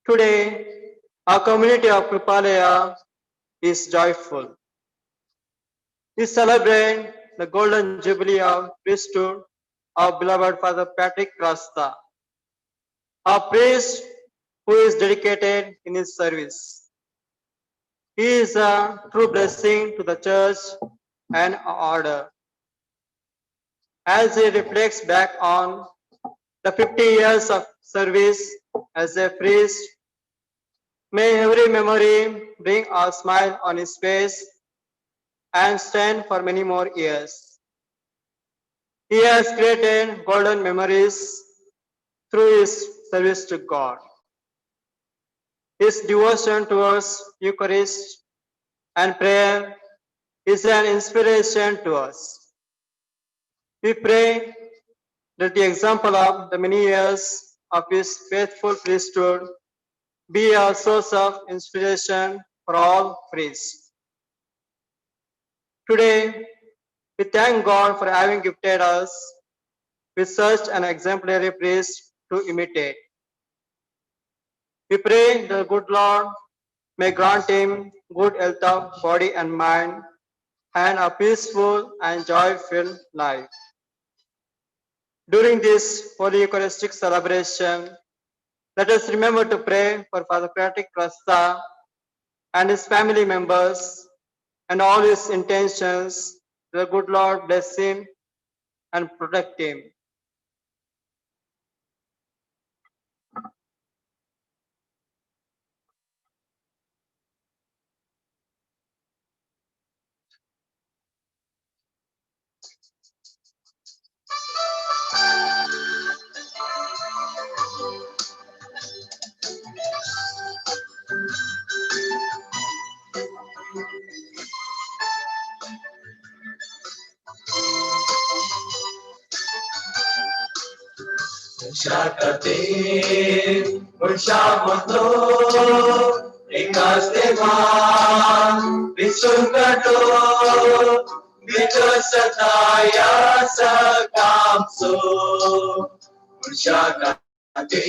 Today, our community of Kripalaya is joyful. We celebrate the golden jubilee of priesthood of beloved Father Patrick Rasta, a priest who is dedicated in his service. He is a true blessing to the church and order. As he reflects back on the 50 years of service as a priest, may every memory bring a smile on his face and stand for many more years. He has created golden memories through his service to God. His devotion towards Eucharist and prayer is an inspiration to us. We pray that the example of the many years of his faithful priesthood be a source of inspiration for all priests. Today, we thank God for having gifted us with such an exemplary priest to imitate. We pray the good Lord may grant him good health of body and mind and a peaceful and joy-filled life. During this Holy Eucharistic celebration, let us remember to pray for Father Patrick Rasta and his family members and all his intentions. The good Lord bless him and protect him. Shakati, Urshamoto, Ikastevan, Visukato, Vitasataya Sakamso, Urshakati,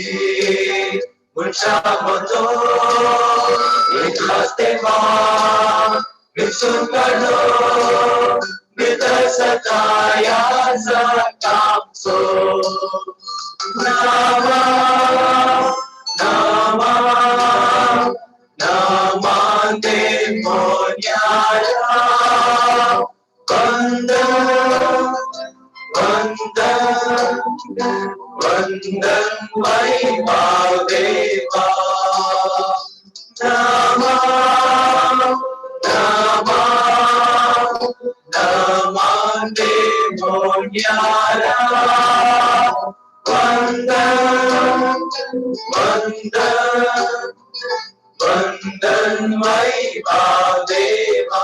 Urshamoto, Ikastevan, Visukato, Vitasataya Sakamso. Nama, Nama, Namande Monyaya, Vandan, Vandan, Vandan Vaibhavdeva, Nama, Nama, Namande Monyaya, Vandan, Vandan, Vandan Vaibhavdeva.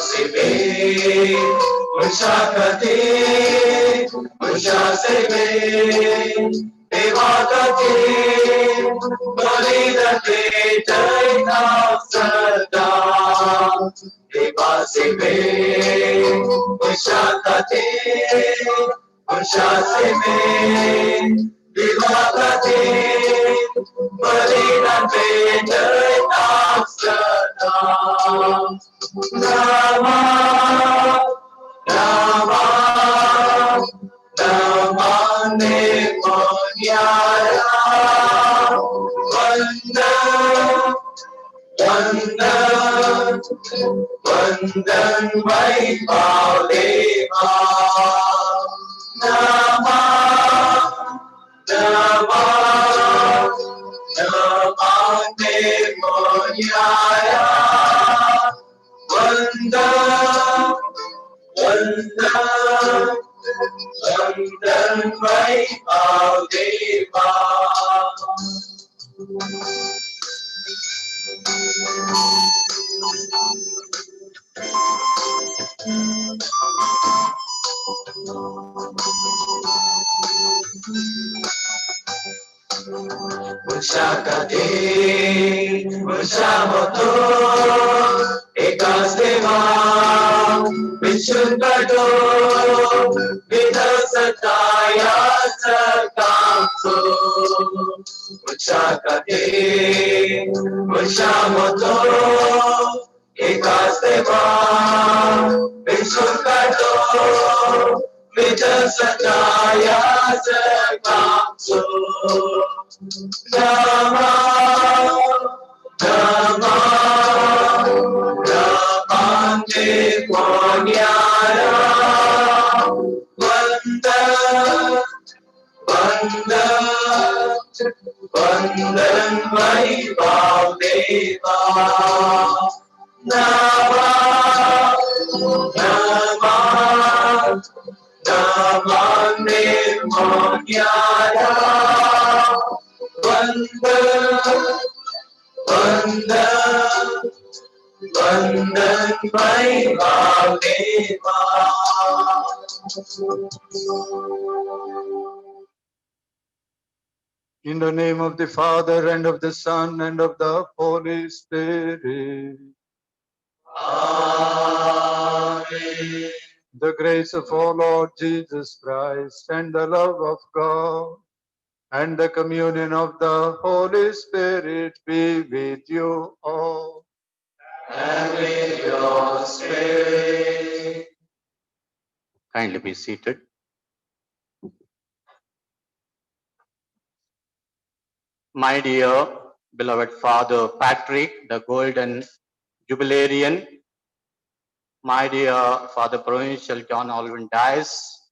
Sive, Ushakate, Ushaseve, Devakate, Balidate, Jaina Sada, Devasive, Ushakate, Ushaseve, Devakate, Balidate, Jaina Sada. Nama, Nama, Namane Monyaya, Vandan, Vandan, Vandan Vaibhavdeva, Nama, Nama, Namane Monyaya, Vandan, Vandan, Vandan Vaibhavdeva. Ushakate, Ushamoto, Ekasteva, Vishunkato, Vidasataya Sakamso. Ushakate, Ushamoto, Ekasteva, Vishunkato, Vidasataya Sakamso. Rama, Rama, Ramande Ponyara, Vanda, Vanda, Vandan Vaibhav Deva, Nama, Nama, Namande Ponyara, Vanda, Vanda, Vandan Vaibhav Deva. In the name of the Father, and of the Son, and of the Holy Spirit. Amen. The grace of our Lord Jesus Christ, and the love of God, and the communion of the Holy Spirit be with you all. And with your spirit. Kindly be seated. My dear beloved Father Patrick, the Golden Jubilarian, my dear Father Provincial John Alvin Dias,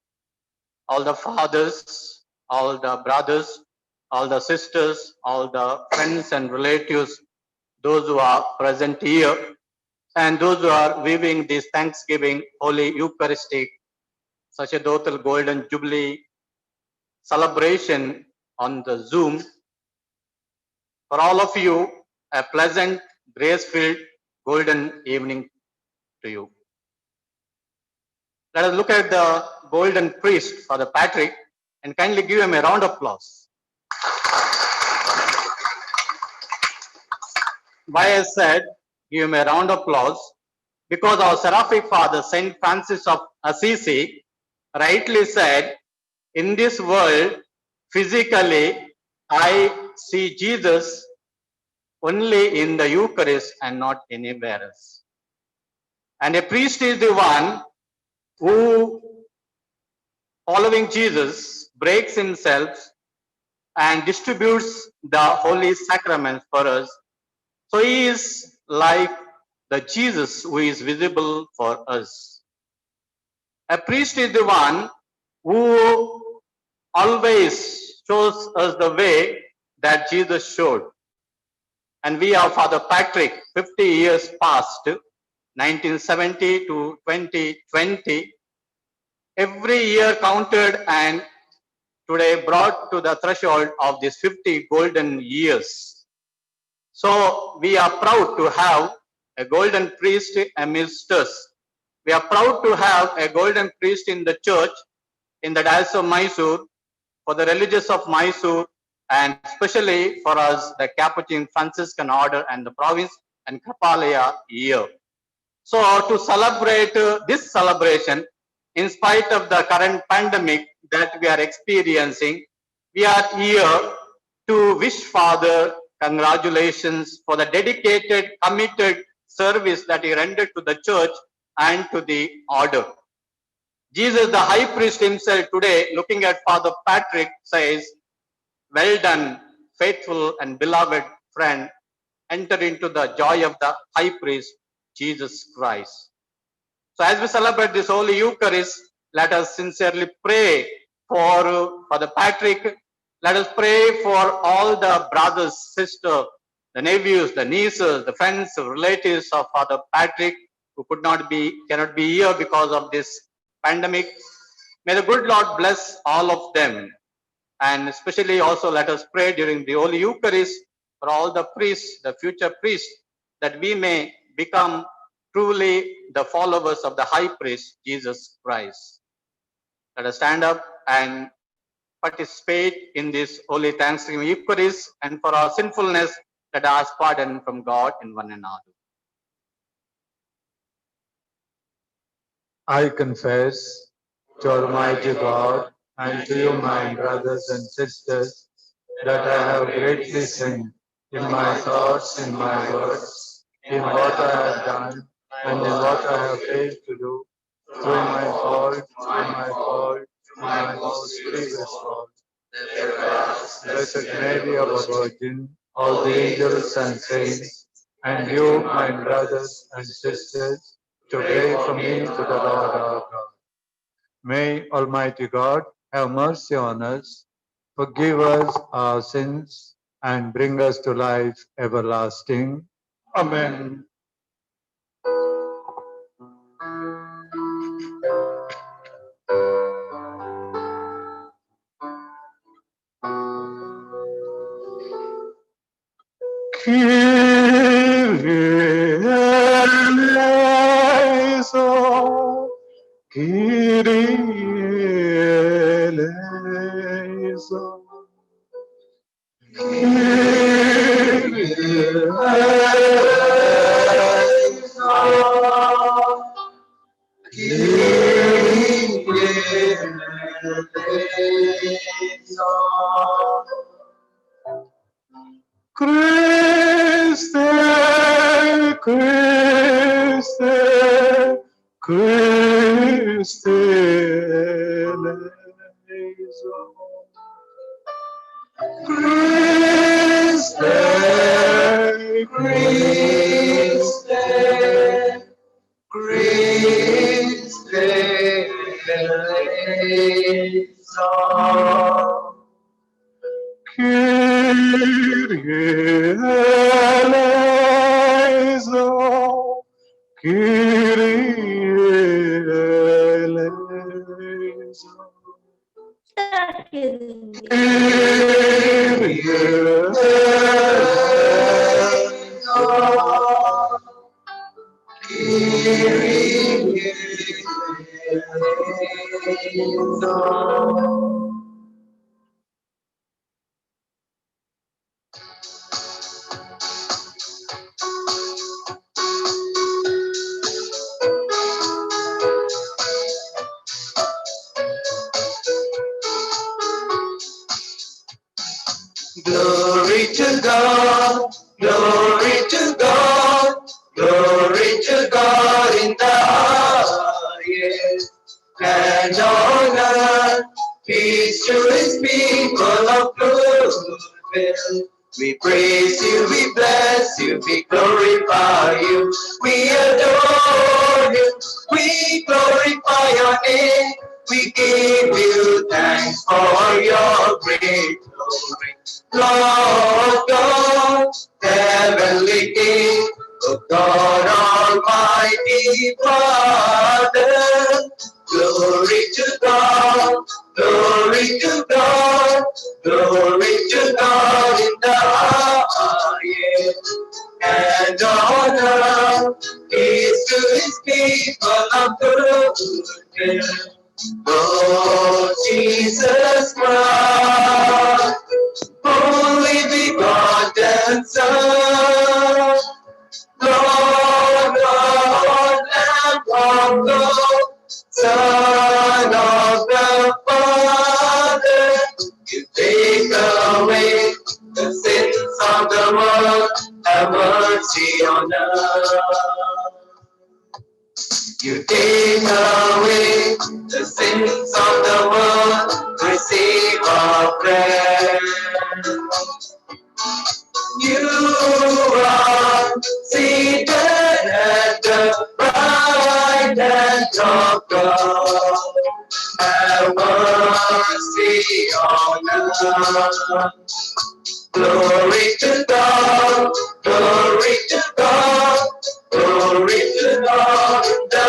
all the fathers, all the brothers, all the sisters, all the friends and relatives, those who are present here, and those who are viewing this Thanksgiving Holy Eucharistic Sacerdotal Golden Jubilee celebration on the Zoom. For all of you, a pleasant, grace-filled, golden evening to you. Let us look at the golden priest, Father Patrick, and kindly give him a round of applause. Why I said give him a round of applause? Because our seraphic father, Saint Francis of Assisi, rightly said, in this world, physically, I see Jesus only in the Eucharist and not anywhere else. And a priest is the one who, following Jesus, breaks himself and distributes the holy sacraments for us. So he is like the Jesus who is visible for us. A priest is the one who always shows us the way that Jesus showed. And we are Father Patrick, 50 years past, 1970 to 2020. Every year counted and today brought to the threshold of these 50 golden years. So we are proud to have a golden priest amidst us. We are proud to have a golden priest in the church, in the Diocese of Mysore, for the religious of Mysore, and especially for us, the Capuchin Franciscan Order and the province and Kapalaya year. So to celebrate this celebration, in spite of the current pandemic that we are experiencing, we are here to wish Father congratulations for the dedicated, committed service that he rendered to the church and to the order. Jesus, the high priest himself, today, looking at Father Patrick, says, "Well done, faithful and beloved friend, enter into the joy of the high priest, Jesus Christ." So as we celebrate this Holy Eucharist, let us sincerely pray for Father Patrick. Let us pray for all the brothers, sisters, the nephews, the nieces, the friends, the relatives of Father Patrick who cannot be here because of this pandemic. May the good Lord bless all of them. And especially also let us pray during the Holy Eucharist for all the priests, the future priests, that we may become truly the followers of the high priest, Jesus Christ. Let us stand up and participate in this holy Thanksgiving Eucharist, and for our sinfulness, let us ask pardon from God and one another. I confess to Almighty God and to you, my brothers and sisters, that I have greatly sinned in my thoughts, in my words, in what I have done, and in what I have failed to do, through my fault, my most grievous fault. Blessed Mary, our Virgin, all the angels and saints, and you, my brothers and sisters, to pray for me to the Lord our God. May Almighty God have mercy on us, forgive us our sins, and bring us to life everlasting. Amen. Kyrie eleison, Kyrie eleison, Kyrie Christe, Christe, Christe eleison. Christe, Christe, Christe eleison. Kyrie eleison, Kyrie eleison, Kyrie eleison. Glory to God, glory to God, glory to God in the highest, and on earth peace to his people of goodwill. We praise you, we bless you, we glorify you, we adore you, we glorify your name, we give you thanks for your great glory. Lord God, heavenly King, O God Almighty Father, glory to God, glory to God, glory to God in the highest, and on earth peace to his people of goodwill. Lord Jesus Christ, only begotten Son, Lord God, Lamb of God, Son of the Father, you take away the sins of the world, have mercy on us. You take away the sins of the world, receive our prayer. You are seated at the right hand of God. Have mercy on us. Glory to God, glory to God, glory to God in the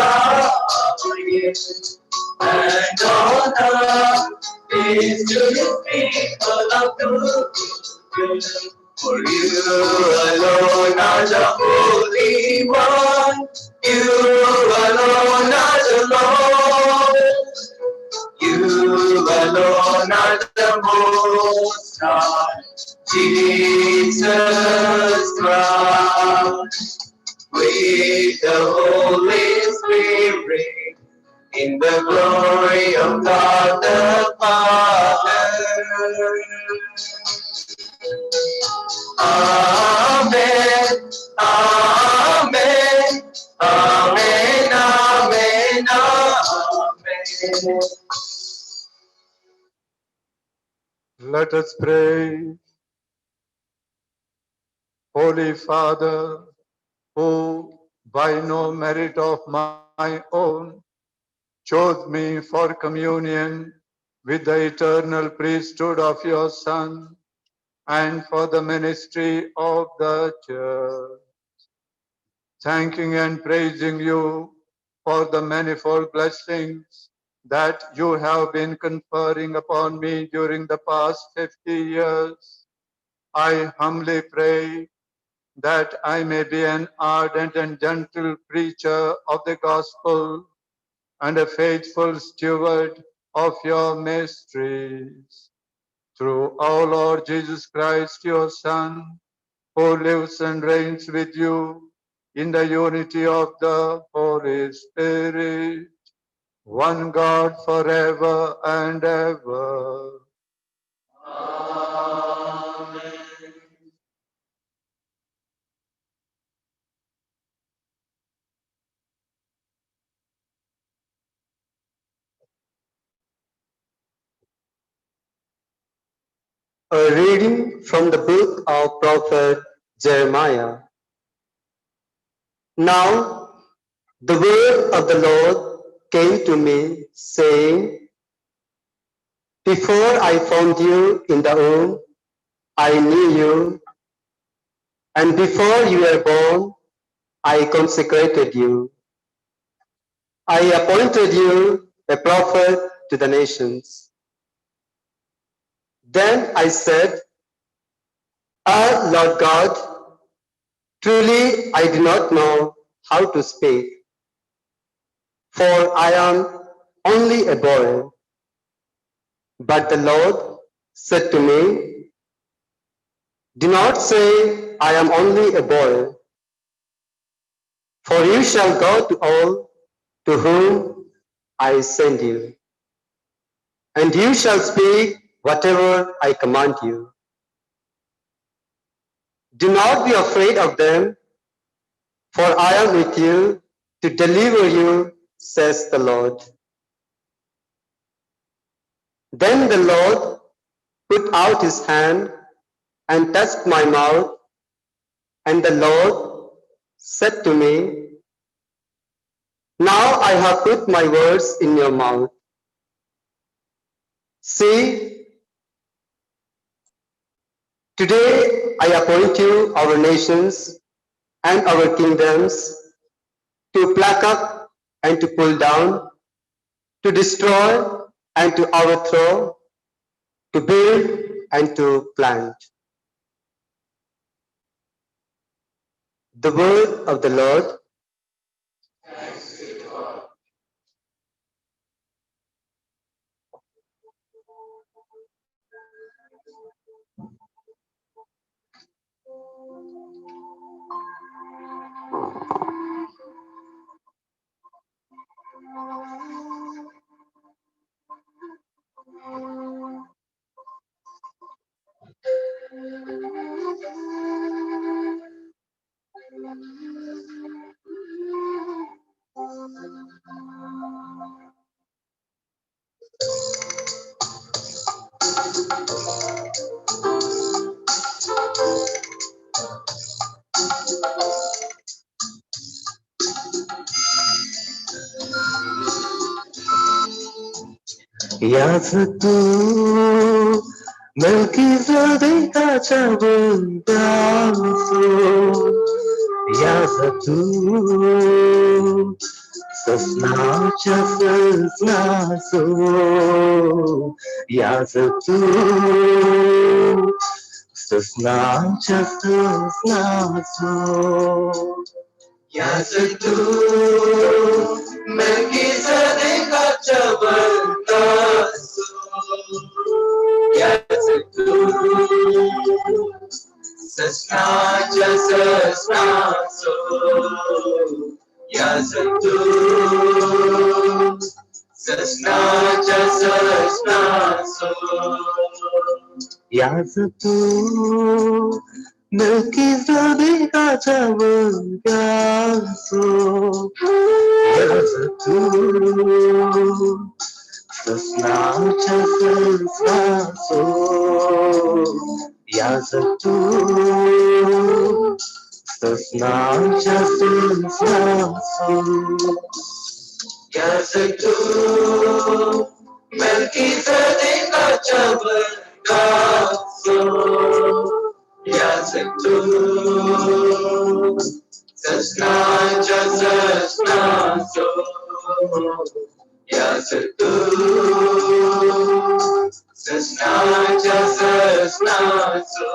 highest, and on earth peace to his people of goodwill. For you alone are the Holy One, you alone are the Lord, you alone are the Most High, Jesus Christ, with the Holy Spirit, in the glory of God the Father. Amen, amen, amen, amen, amen. Let us pray. Holy Father, who by no merit of my own chose me for communion with the eternal priesthood of your Son and for the ministry of the Church, thanking and praising you for the manifold blessings that you have been conferring upon me during the past 50 years, I humbly pray that I may be an ardent and gentle preacher of the gospel and a faithful steward of your mysteries. Through our Lord Jesus Christ, your Son, who lives and reigns with you in the unity of the Holy Spirit, one God forever and ever. A reading from the book of prophet Jeremiah. Now the word of the Lord came to me, saying, Before I formed you in the womb, I knew you, and before you were born, I consecrated you. I appointed you a prophet to the nations. Then I said, Ah, Lord God, truly I do not know how to speak, for I am only a boy. But the Lord said to me, Do not say, I am only a boy, for you shall go to all to whom I send you, and you shall speak whatever I command you. Do not be afraid of them, for I am with you to deliver you, says the Lord. Then the Lord put out his hand and touched my mouth, and the Lord said to me, Now I have put my words in your mouth. See, today I appoint you our nations and our kingdoms to pluck up and to pull down, to destroy and to overthrow, to build and to plant. The word of the Lord. Yazıktı Melchizedek'e bundansun Yazıktı Sosnaça sosnasu Yazıktı Sosnaça sosnasu Yazatu Melchizedek Chabantasu Yazatu Sasnacha Sasnaso Yazatu Sasnacha Sasnaso Yazatu Melchizedek Chabantasu Yazatu Sasnacha Sasnaso Yazatu Sasnacha Sasnaso Yazatu Melchizedek Chabantasu Yazatu Sasnacha Sasnaso Yazatu Sasnacha Sasnaso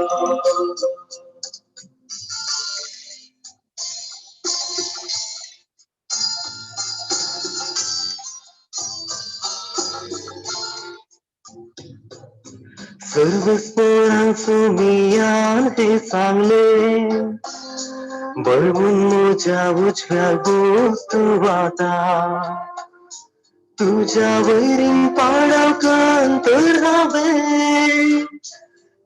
सर्वस्वरान सुमियान ते सांगले बळगून मोजा उजव्या गोष्ट वाता तुझ्या वैरीन पाडाव कांतर रावे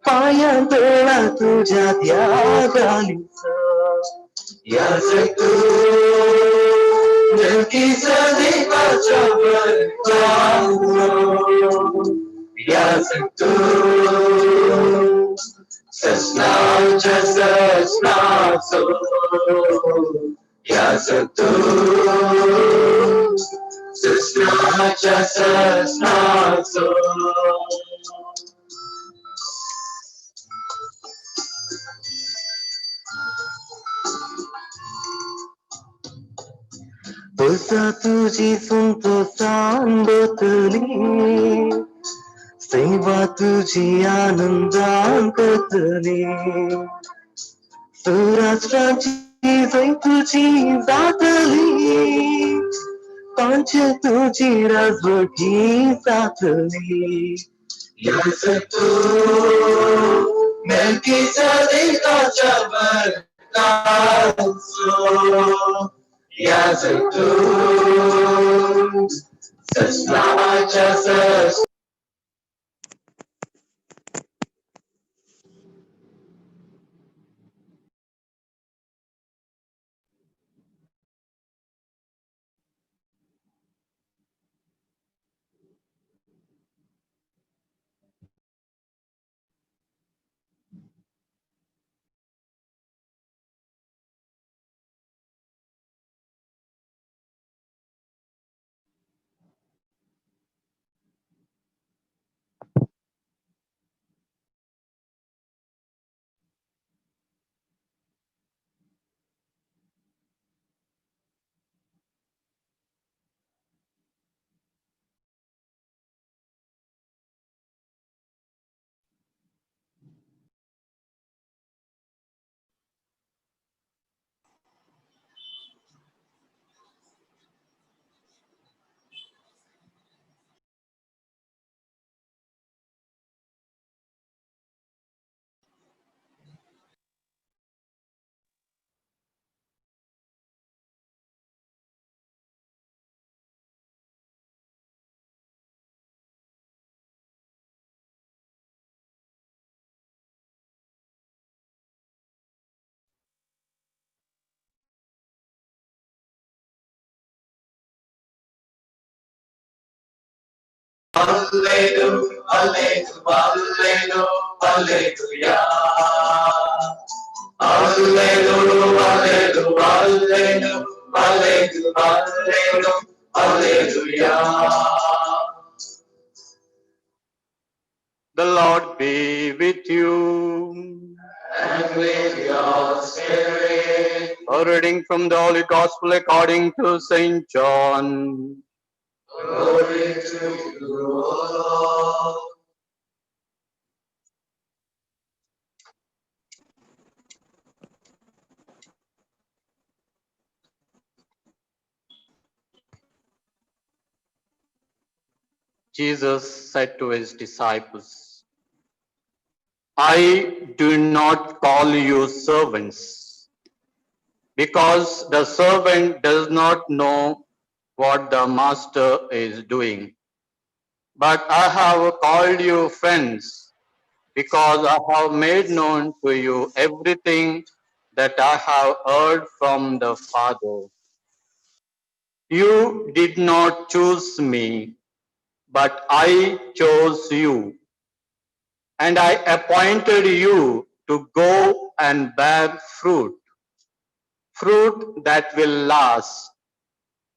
पाया तळा तुझ्या त्यागालीचा Yazatu Melchizedek Chabantasu Yazatu Sasnacha Sasnaso Yazatu Sasnacha Sasnaso बसा तुझी संतोषान बतली सेवा तुझी आनंदान करतली सुराष्ट्राची जै तुझी जातली पांच तुझी राजवटी साथली Yazatu Melchizedek Chabantasu Yazatu Sasnacha Sasnaso Alleluia, Alleluia, Alleluia. Alleluia, Alleluia, Alleluia, Alleluia, Alleluia. The Lord be with you. And with your spirit, A reading from the Holy Gospel according to Saint John. glory to you, O Lord. Jesus said to his disciples, I do not call you servants, because the servant does not know what the master is doing. But I have called you friends, because I have made known to you everything that I have heard from the Father. You did not choose me, but I chose you, and I appointed you to go and bear fruit, fruit that will last,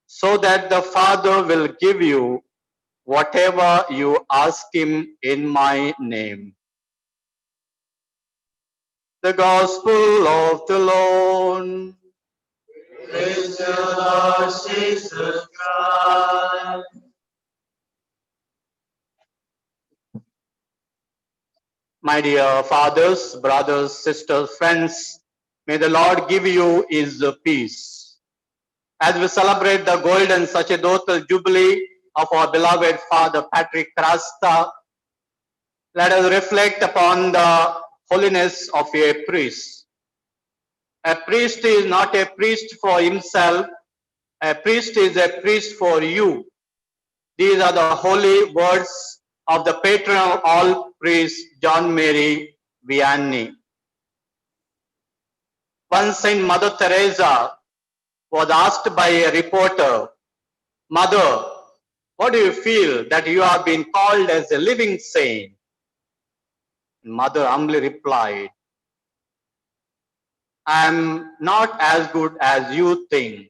so that the Father will give you whatever you ask him in my name. The Gospel of the Lord. Praise the Lord Jesus Christ. My dear fathers, brothers, sisters, friends, may the Lord give you his peace. As we celebrate the golden sacerdotal jubilee of our beloved Father Patrick Rasta, let us reflect upon the holiness of a priest. A priest is not a priest for himself, a priest is a priest for you. These are the holy words of the patron of all priests, John Mary Vianney. Once Saint Mother Teresa was asked by a reporter, Mother, what do you feel that you have been called as a living saint? Mother humbly replied, I am not as good as you think.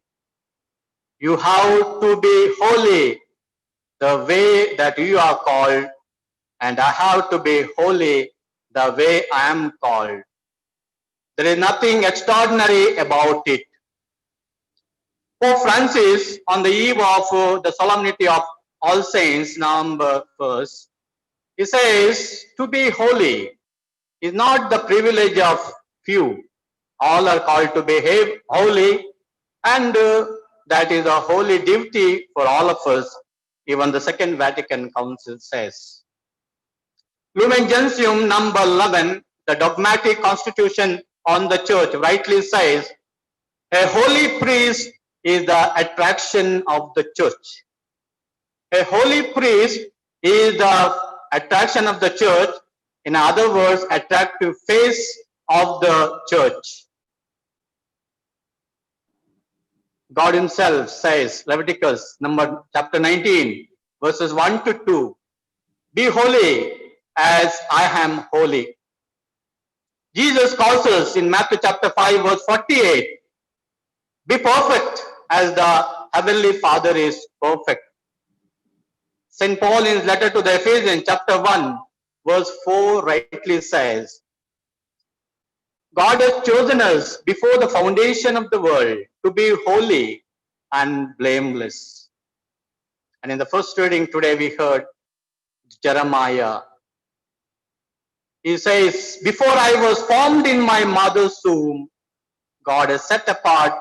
You have to be holy the way that you are called, and I have to be holy the way I am called. There is nothing extraordinary about it. Pope Francis, on the eve of the solemnity of All Saints, November 1st, he says, to be holy is not the privilege of few. All are called to behave holy, and that is a holy duty for all of us. Even the Second Vatican Council says. Lumen Gentium number 11, the dogmatic constitution on the church, rightly says, a holy priest is the attraction of the church. A holy priest is the attraction of the church, in other words, attractive face of the church. God himself says, Leviticus chapter 19, verses 1 to 2, be holy as I am holy. Jesus calls us in Matthew chapter 5, verse 48, be perfect as the heavenly Father is perfect. St. Paul in his letter to the Ephesians chapter 1, verse 4 rightly says, God has chosen us before the foundation of the world to be holy and blameless. And in the first reading today we heard Jeremiah. He says, before I was formed in my mother's womb, God has set apart,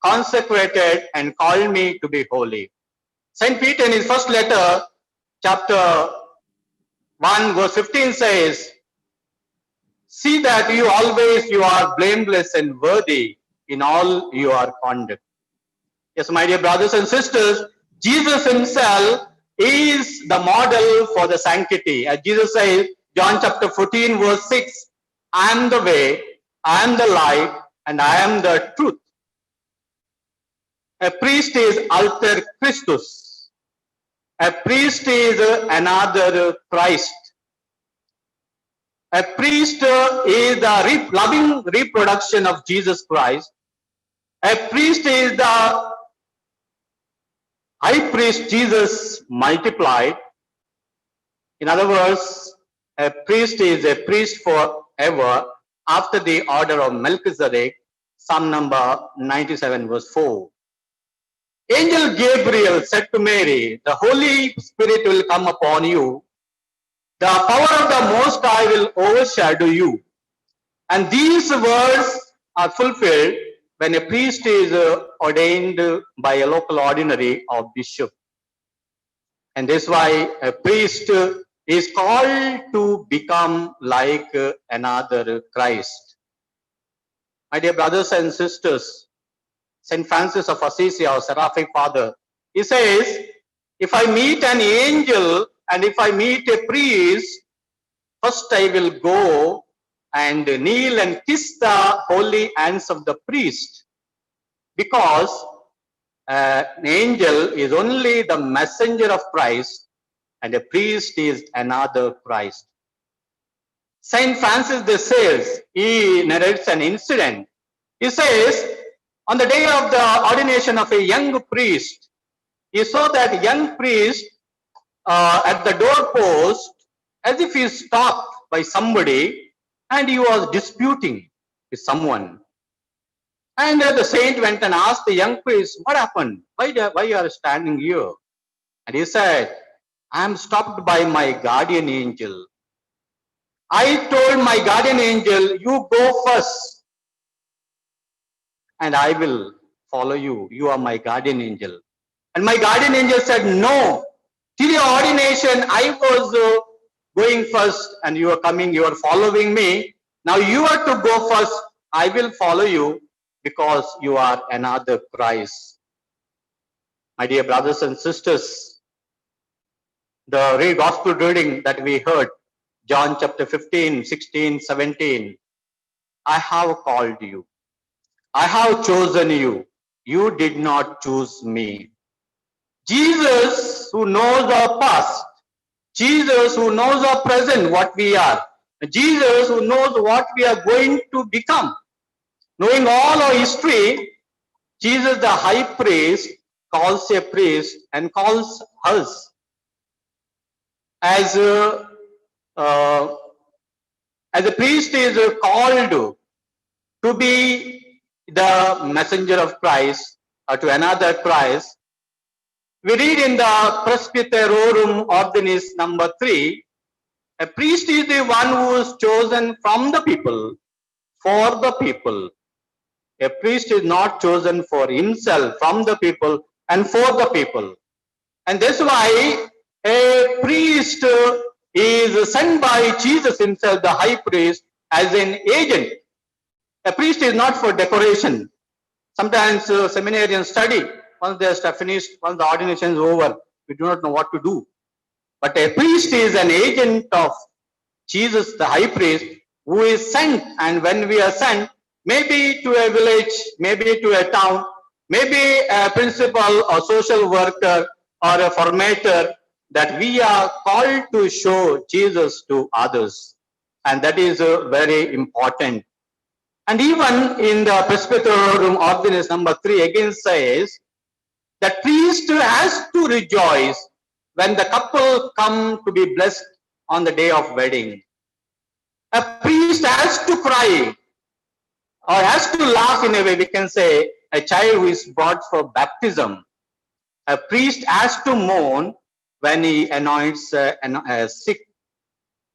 consecrated, and called me to be holy. St. Peter in his first letter, chapter 1, verse 15 says, see that you are blameless and worthy in all your conduct. Yes, my dear brothers and sisters, Jesus himself is the model for the sanctity. As Jesus says, John chapter 14, verse 6, I am the way, I am the light, and I am the truth. A priest is alter Christus. A priest is another Christ. A priest is the loving reproduction of Jesus Christ. A priest is the high priest Jesus multiplied. In other words, a priest is a priest forever after the order of Melchizedek, Psalm number 97, verse 4. Angel Gabriel said to Mary, the Holy Spirit will come upon you. The power of the Most High will overshadow you. And these words are fulfilled when a priest is ordained by a local ordinary or bishop. And that's why a priest is called to become like another Christ. My dear brothers and sisters, St. Francis of Assisi, our seraphic father, he says, if I meet an angel and if I meet a priest, first I will go and kneel and kiss the holy hands of the priest, because an angel is only the messenger of Christ and a priest is another Christ. Saint Francis de Sales, he narrates an incident. He says, on the day of the ordination of a young priest, he saw that young priest at the doorpost as if he is stopped by somebody and he was disputing with someone. And the saint went and asked the young priest, what happened? Why you are standing here? And he said, I am stopped by my guardian angel. I told my guardian angel, you go first and I will follow you. You are my guardian angel. And my guardian angel said, no, till your ordination, I was going first and you are coming, you are following me. Now you are to go first. I will follow you because you are another Christ. My dear brothers and sisters, the gospel reading that we heard, John chapter 15, 16, 17, I have called you. I have chosen you. You did not choose me. Jesus, who knows our past, Jesus, who knows our present, what we are, Jesus, who knows what we are going to become, knowing all our history, Jesus, the high priest, calls a priest and calls us as a priest is called to be the messenger of Christ or to another Christ. We read in the Presbyterorum Ordinis number 3, a priest is the one who is chosen from the people, for the people. A priest is not chosen for himself, from the people and for the people. And that's why a priest is sent by Jesus himself, the high priest, as an agent. A priest is not for decoration. Sometimes seminarians study, once they are finished, once the ordination is over, we do not know what to do. But a priest is an agent of Jesus, the high priest, who is sent. And when we are sent, maybe to a village, maybe to a town, maybe a principal or social worker or a formator, that we are called to show Jesus to others. And that is very important. And even in the Presbyterorum Ordinis number 3 again says, the priest has to rejoice when the couple come to be blessed on the day of wedding. A priest has to cry or has to laugh, in a way we can say, a child who is brought for baptism. A priest has to mourn when he anoints a sick.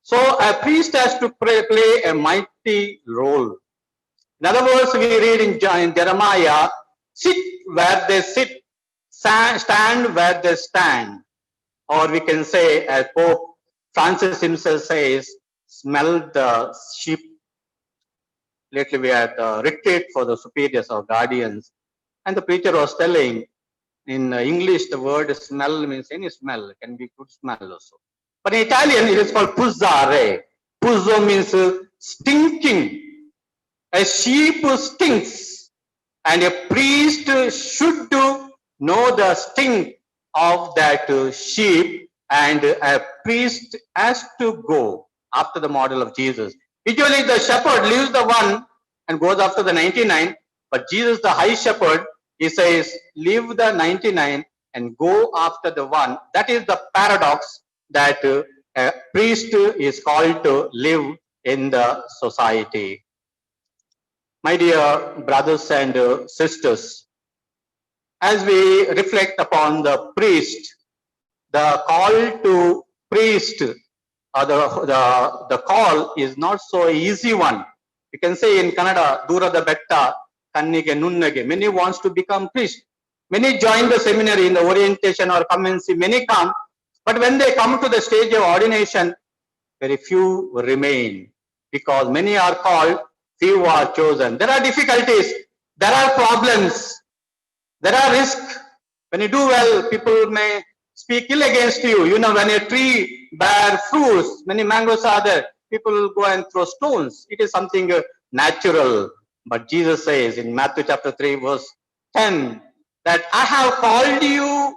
So a priest has to play a mighty role. In other words, we read in Jeremiah, sit where they sit, stand where they stand. Or we can say, as Pope Francis himself says, smell the sheep. Lately we had a retreat for the superiors or guardians. And the preacher was telling, in English, the word smell means any smell, it can be good smell also. But in Italian, it is called puzzare. Puzzo means stinking. A sheep stinks, and a priest should know the stink of that sheep, and a priest has to go after the model of Jesus. Usually the shepherd leaves the one and goes after the 99, but Jesus, the high shepherd, he says, leave the 99 and go after the one. That is the paradox that a priest is called to live in the society. My dear brothers and sisters, as we reflect upon the priest, the call to priest, or the call is not so easy one. You can say in Kannada, Durada Betta, Kannige Nunnage. Many wants to become priest. Many join the seminary in the orientation or come and see. Many come, But when they come to the stage of ordination, very few remain, because many are called, few are chosen. There are difficulties, there are problems, there are risks. When you do well, people may speak ill against you. You know, when a tree bear fruits, many mangoes are there, people will go and throw stones. It is something natural. But Jesus says in Matthew chapter 3, verse 10, that I have called you,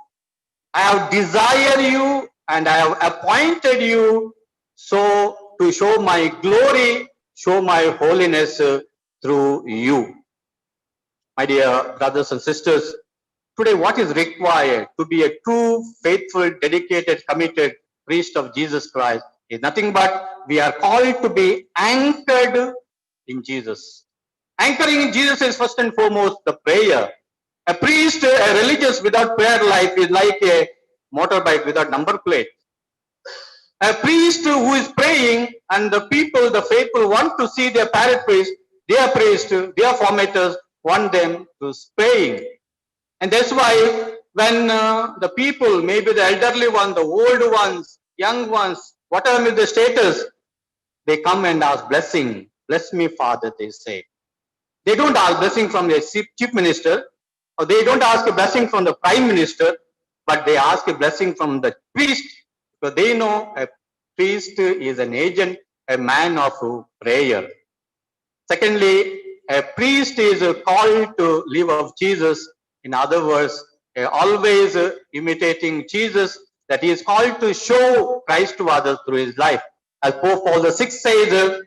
I have desired you, and I have appointed you so to show my glory, show my holiness through you. My dear brothers and sisters, today what is required to be a true, faithful, dedicated, committed priest of Jesus Christ is nothing but we are called to be anchored in Jesus. Anchoring in Jesus is first and foremost the prayer. A priest, a religious without prayer life is like a motorbike without number plate. A priest who is praying and the people, the faithful want to see their parish priest, their formators want them to praying. And that's why when the people, maybe the elderly ones, the old ones, young ones, whatever may be the status, they come and ask blessing. Bless me, Father, they say. They don't ask blessing from the chief minister, or they don't ask a blessing from the prime minister, but they ask a blessing from the priest, because they know a priest is an agent, a man of prayer. Secondly, a priest is called to live of Jesus. In other words, always imitating Jesus, that he is called to show Christ to others through his life. As Pope Paul VI says,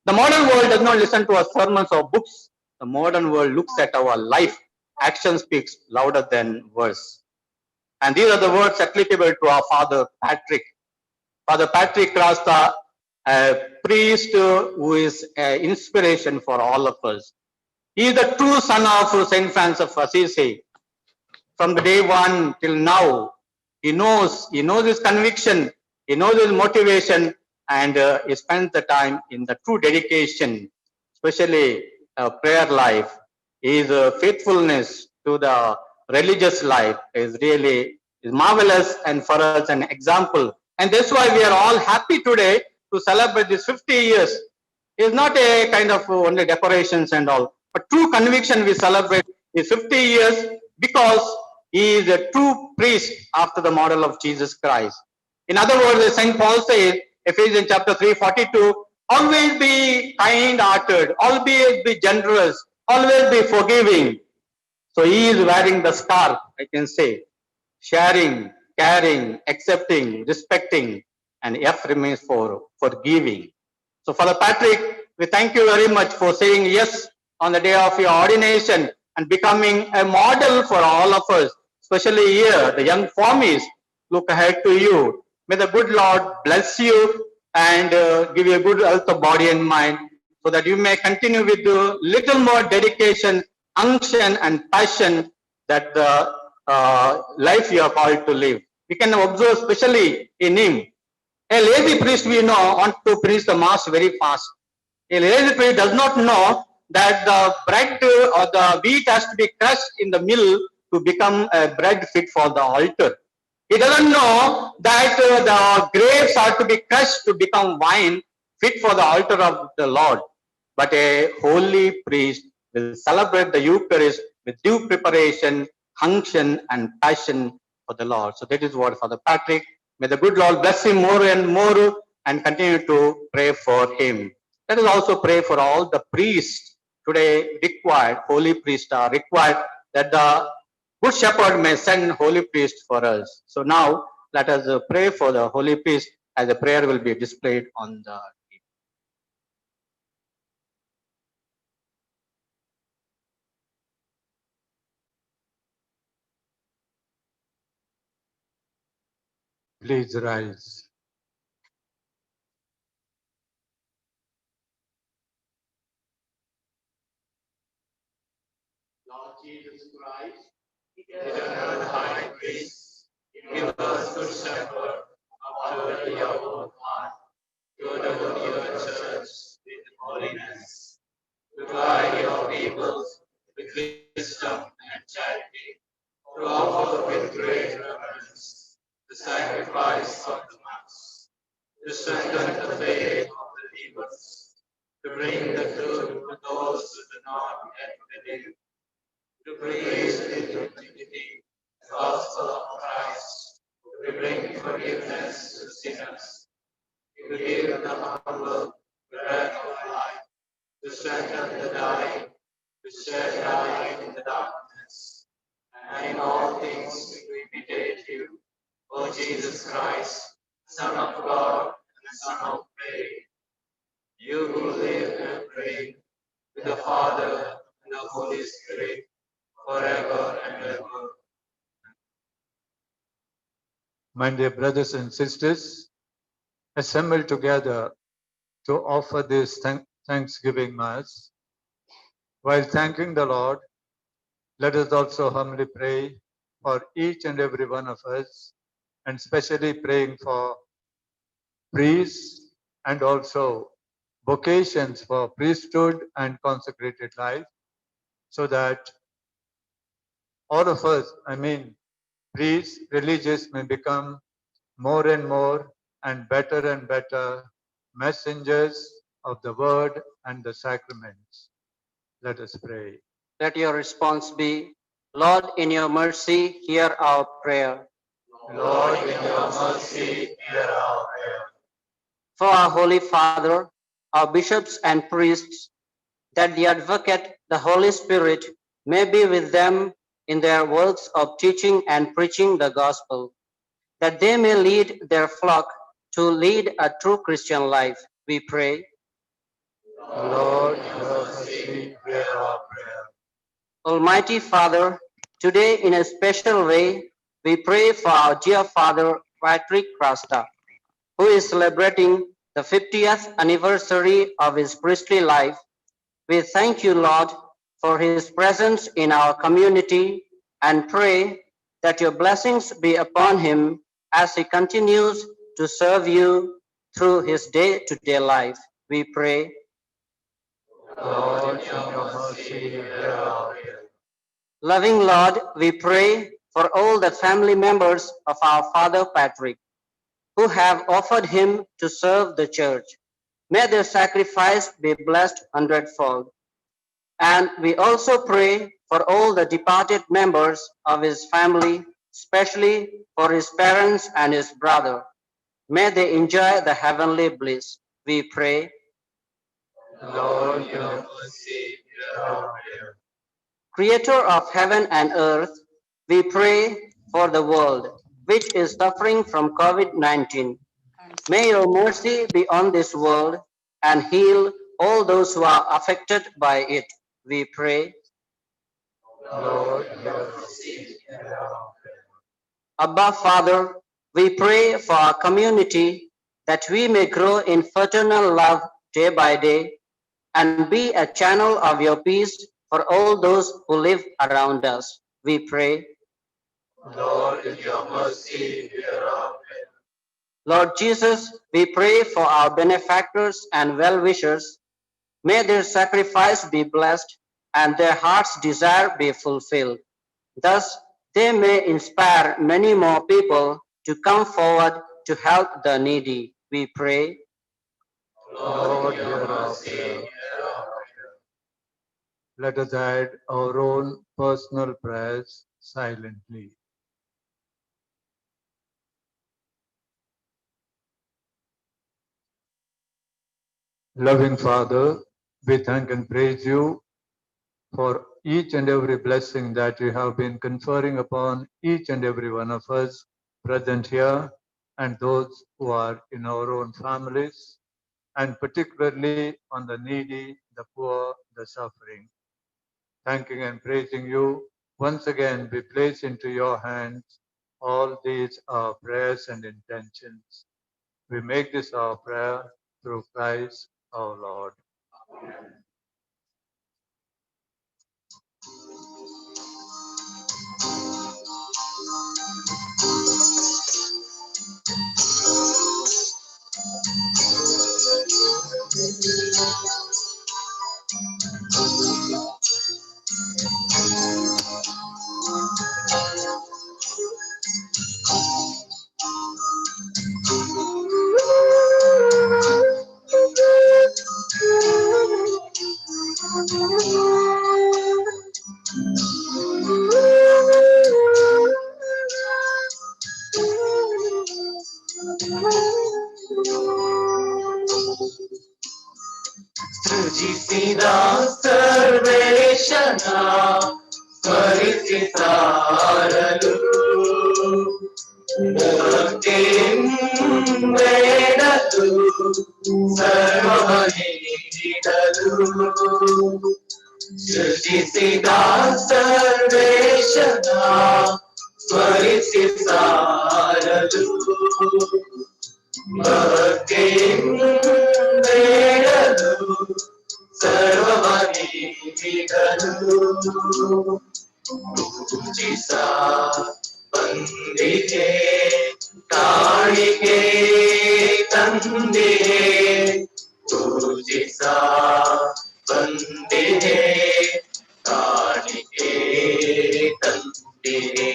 the modern world does not listen to our sermons or books. The modern world looks at our life. Action speaks louder than words. And these are the words applicable to our Father Patrick. Father Patrick Rasta, a priest who is an inspiration for all of us. He is the true son of Saint Francis of Assisi. From the day one till now, he knows his conviction, he knows his motivation, and he spends the time in the true dedication, especially prayer life. His faithfulness to the religious life is really marvelous, and for us an example. And that's why we are all happy today to celebrate this 50 years. It's not a kind of only decorations and all, but true conviction we celebrate is 50 years, because he is a true priest after the model of Jesus Christ. In other words, as St. Paul says, Ephesians chapter 3:42, always be kind-hearted, always be generous, always be forgiving. So he is wearing the scarf, I can say, sharing, caring, accepting, respecting, and F remains for forgiving. So Father Patrick, we thank you very much for saying yes on the day of your ordination and becoming a model for all of us, especially here, the young formies look ahead to you. May the good Lord bless you and give you a good health of body and mind, so that you may continue with a little more dedication, unction, and passion that the life you are called to live. We can observe, especially in him, a lazy priest we know want to preach the mass very fast. A lazy priest does not know that the bread or the wheat has to be crushed in the mill to become a bread fit for the altar. He doesn't know that the grapes are to be crushed to become wine fit for the altar of the Lord. But a holy priest will celebrate the Eucharist with due preparation, unction, and passion for the Lord. So that is what Father Patrick. May the good Lord bless him more and more, and continue to pray for him. Let us also pray for all the priests today required, holy priests are required, that the Good Shepherd may send holy priest for us. So now let us pray for the holy priest, as the prayer will be displayed on the Please rise. Lord Jesus Christ, Eternal High Priest, give us good shepherd after your own heart, to adorn your church with holiness, to guide your people with wisdom and charity, to offer with great reverence the sacrifice sacrifice of the Mass, to strengthen the faith of believers, to bring the truth to those who do not yet believe, to preach with dignity the gospel of Christ, to bring forgiveness to sinners, to give the humble breath of life, to strengthen the dying, to shed light in the darkness. And in all things we imitate you, O Jesus Christ, Son of God and Son of Mary, you who live and reign with the Father and the Holy Spirit, forever and ever. My dear brothers and sisters, assembled together to offer this Thanksgiving Mass, while thanking the Lord, let us also humbly pray for each and every one of us, and especially praying for priests and also vocations for priesthood and consecrated life, so that all of us, priests, religious, may become more and better messengers of the word and the sacraments. Let us pray. Let your response be, Lord, in your mercy, hear our prayer. Lord, in your mercy, hear our prayer. For our Holy Father, our bishops and priests, that the Advocate, the Holy Spirit, may be with them in their works of teaching and preaching the gospel, that they may lead their flock to lead a true Christian life, we pray. Lord, in your mercy, hear our prayer. Almighty Father, today in a special way, we pray for our dear Father Patrick Rasta, who is celebrating the 50th anniversary of his priestly life. We thank you, Lord, for his presence in our community and pray that your blessings be upon him as he continues to serve you through his day-to-day life. We pray. Lord, in your mercy, hear our prayer. Loving Lord, we pray for all the family members of our Father Patrick who have offered him to serve the church. May their sacrifice be blessed hundredfold. And we also pray for all the departed members of his family, especially for his parents and his brother. May they enjoy the heavenly bliss. We pray. Lord, In your mercy, hear our prayer. Creator of heaven and earth, we pray for the world which is suffering from COVID-19. May your mercy be on this world and heal all those who are affected by it. We pray. Lord, in your mercy, hear our prayer. Abba, Father, we pray for our community that we may grow in fraternal love day by day and be a channel of your peace for all those who live around us. We pray. Lord, in your mercy, hear our prayer. Lord Jesus, we pray for our benefactors and well-wishers. May their sacrifice be blessed and their heart's desire be fulfilled. Thus, they may inspire many more people to come forward to help the needy. We pray. Lord, hear our prayer. Let us add our own personal prayers silently. Loving Father, we thank and praise you for each and every blessing that you have been conferring upon each and every one of us present here and those who are in our own families, and particularly on the needy, the poor, the suffering. Thanking and praising you, once again we place into your hands all these our prayers and intentions. We make this our prayer through Christ our Lord. ಸೃಷ್ಟಿಸಿದ ಸರ್ವೇಶನ ಸ್ಮರಿಸಿ ಸಾರಲು ಭಕ್ತಿಯಿಂದೇಳಲು ಸರ್ವಮೀಗಲು ಪೂಜಿಸ ಬಂದಿಗೆ ಕಾಣಿಕೆ ತಂದಿಗೆ ಪೂಜಿಸ ಬಂದಿಗೆ ಕಾಣಿಕೆ ತಂದಿಗೆ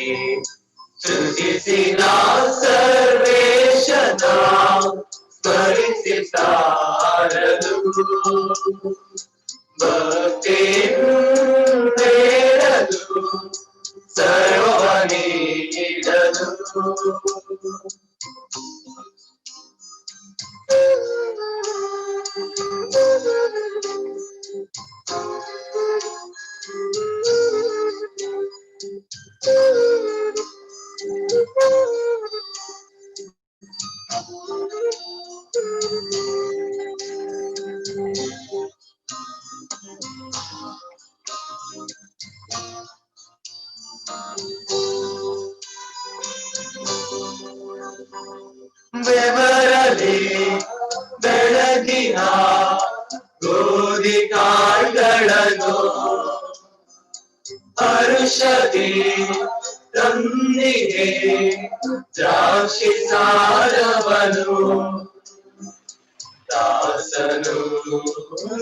ಸೃಜಿಸಿದ ಸರ್ವೇಶನ ಸ್ಮರಿಸಿ ಸಾರಲು ಭಕ್ತಿಯಿಂದೇಳಲು ಸರ್ವಮೀಗಲು ಬೆವರಲಿ ಬೆಳಗಿನ ಗೋಧಿ ಕಾಳುಗಳನ್ನು ಹರುಷದಿ ತಂದಿಗೆ ದ್ರಾಕ್ಷಿ ಸಾರವನು ದಾಸನು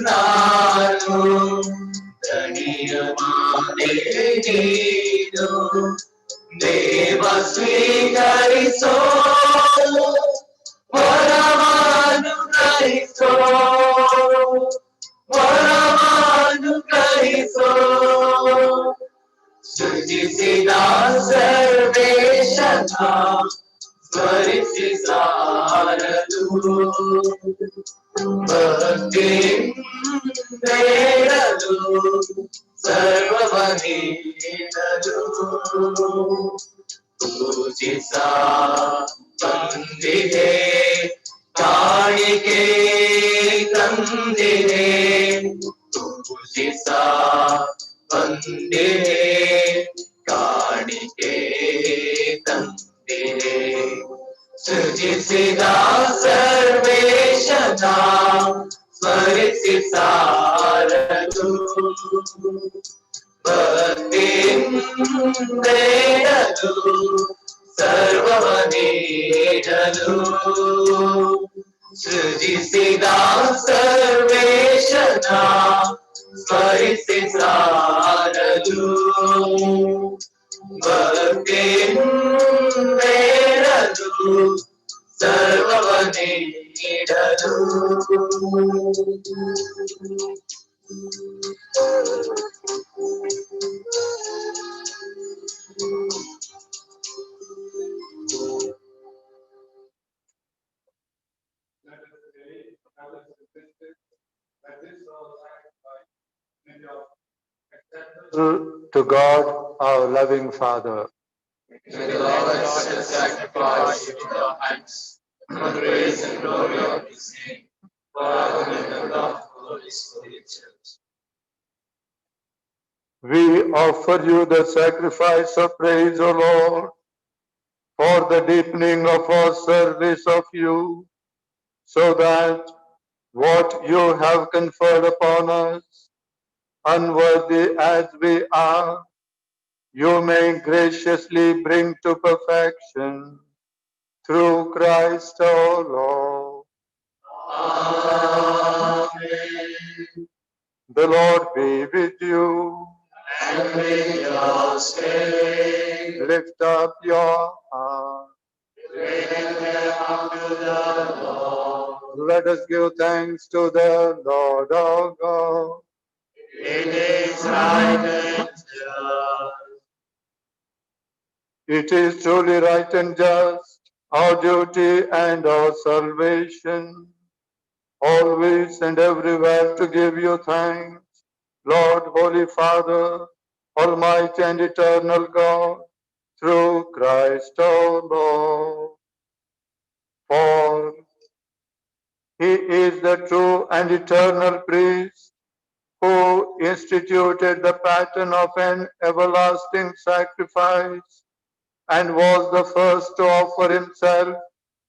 ನಾನು ದಣಿಯ ಮಾತೆ ನೀನು ದೇವ ಸ್ವೀಕರಿಸೋ ವರವಾನು ಗ್ರಹಿಸೋ ವರವಾನು ಗ್ರಹಿಸೋ ಸೃಜಿಸಿದ ಸರ್ವೇಶನ ಸ್ಮರಿಸಿ ಸಾರಲು ಭಕ್ತಿಯಿಂದೇಳಲು ಸರ್ವಮೀಗಲು ಪೂಜಿಸ ಬಂದಿದೆ ಕಾಣಿಕೆ ತಂದಿದೆ ಪೂಜಿಸ ಬಂದಿದೆ ಕಾಣಿಕೆ ತಂದಿದೆ ಸೃಜಿಸಿದ ಸರ್ವೇಶನ ಸ್ಮರಿಸಿ ಸಾರಲು ಭಕ್ತಿಯಿಂದೇಳಲು ಸರ್ವಮೀಗಲು ಸೃಜಿಸಿದ ಸರ್ವೇಶನ ಸ್ಮರಿಸಿ ಸಾರಲು ಭಕ್ತಿಯಿಂದೇಳಲು ಸರ್ವಮೀಗಲು To God, our loving Father, May the Lord accept the sacrifice in your hands, for the praise and glory of his name, for our good and of the Holy Spirit Church. we offer you the sacrifice of praise, O Lord, for the deepening of our service of you, so that what you have conferred upon us, unworthy as we are, you may graciously bring to perfection through Christ our Lord. Amen. The Lord be with you. And with your spirit, Lift up your heart. bring them up to the Lord. Let us give thanks to the Lord our God. It is right and just. It is truly right and just, our duty and our salvation, always and everywhere to give you thanks, Lord, Holy Father, Almighty and eternal God, through Christ our Lord. For he is the true and eternal priest, who instituted the pattern of an everlasting sacrifice and was the first to offer himself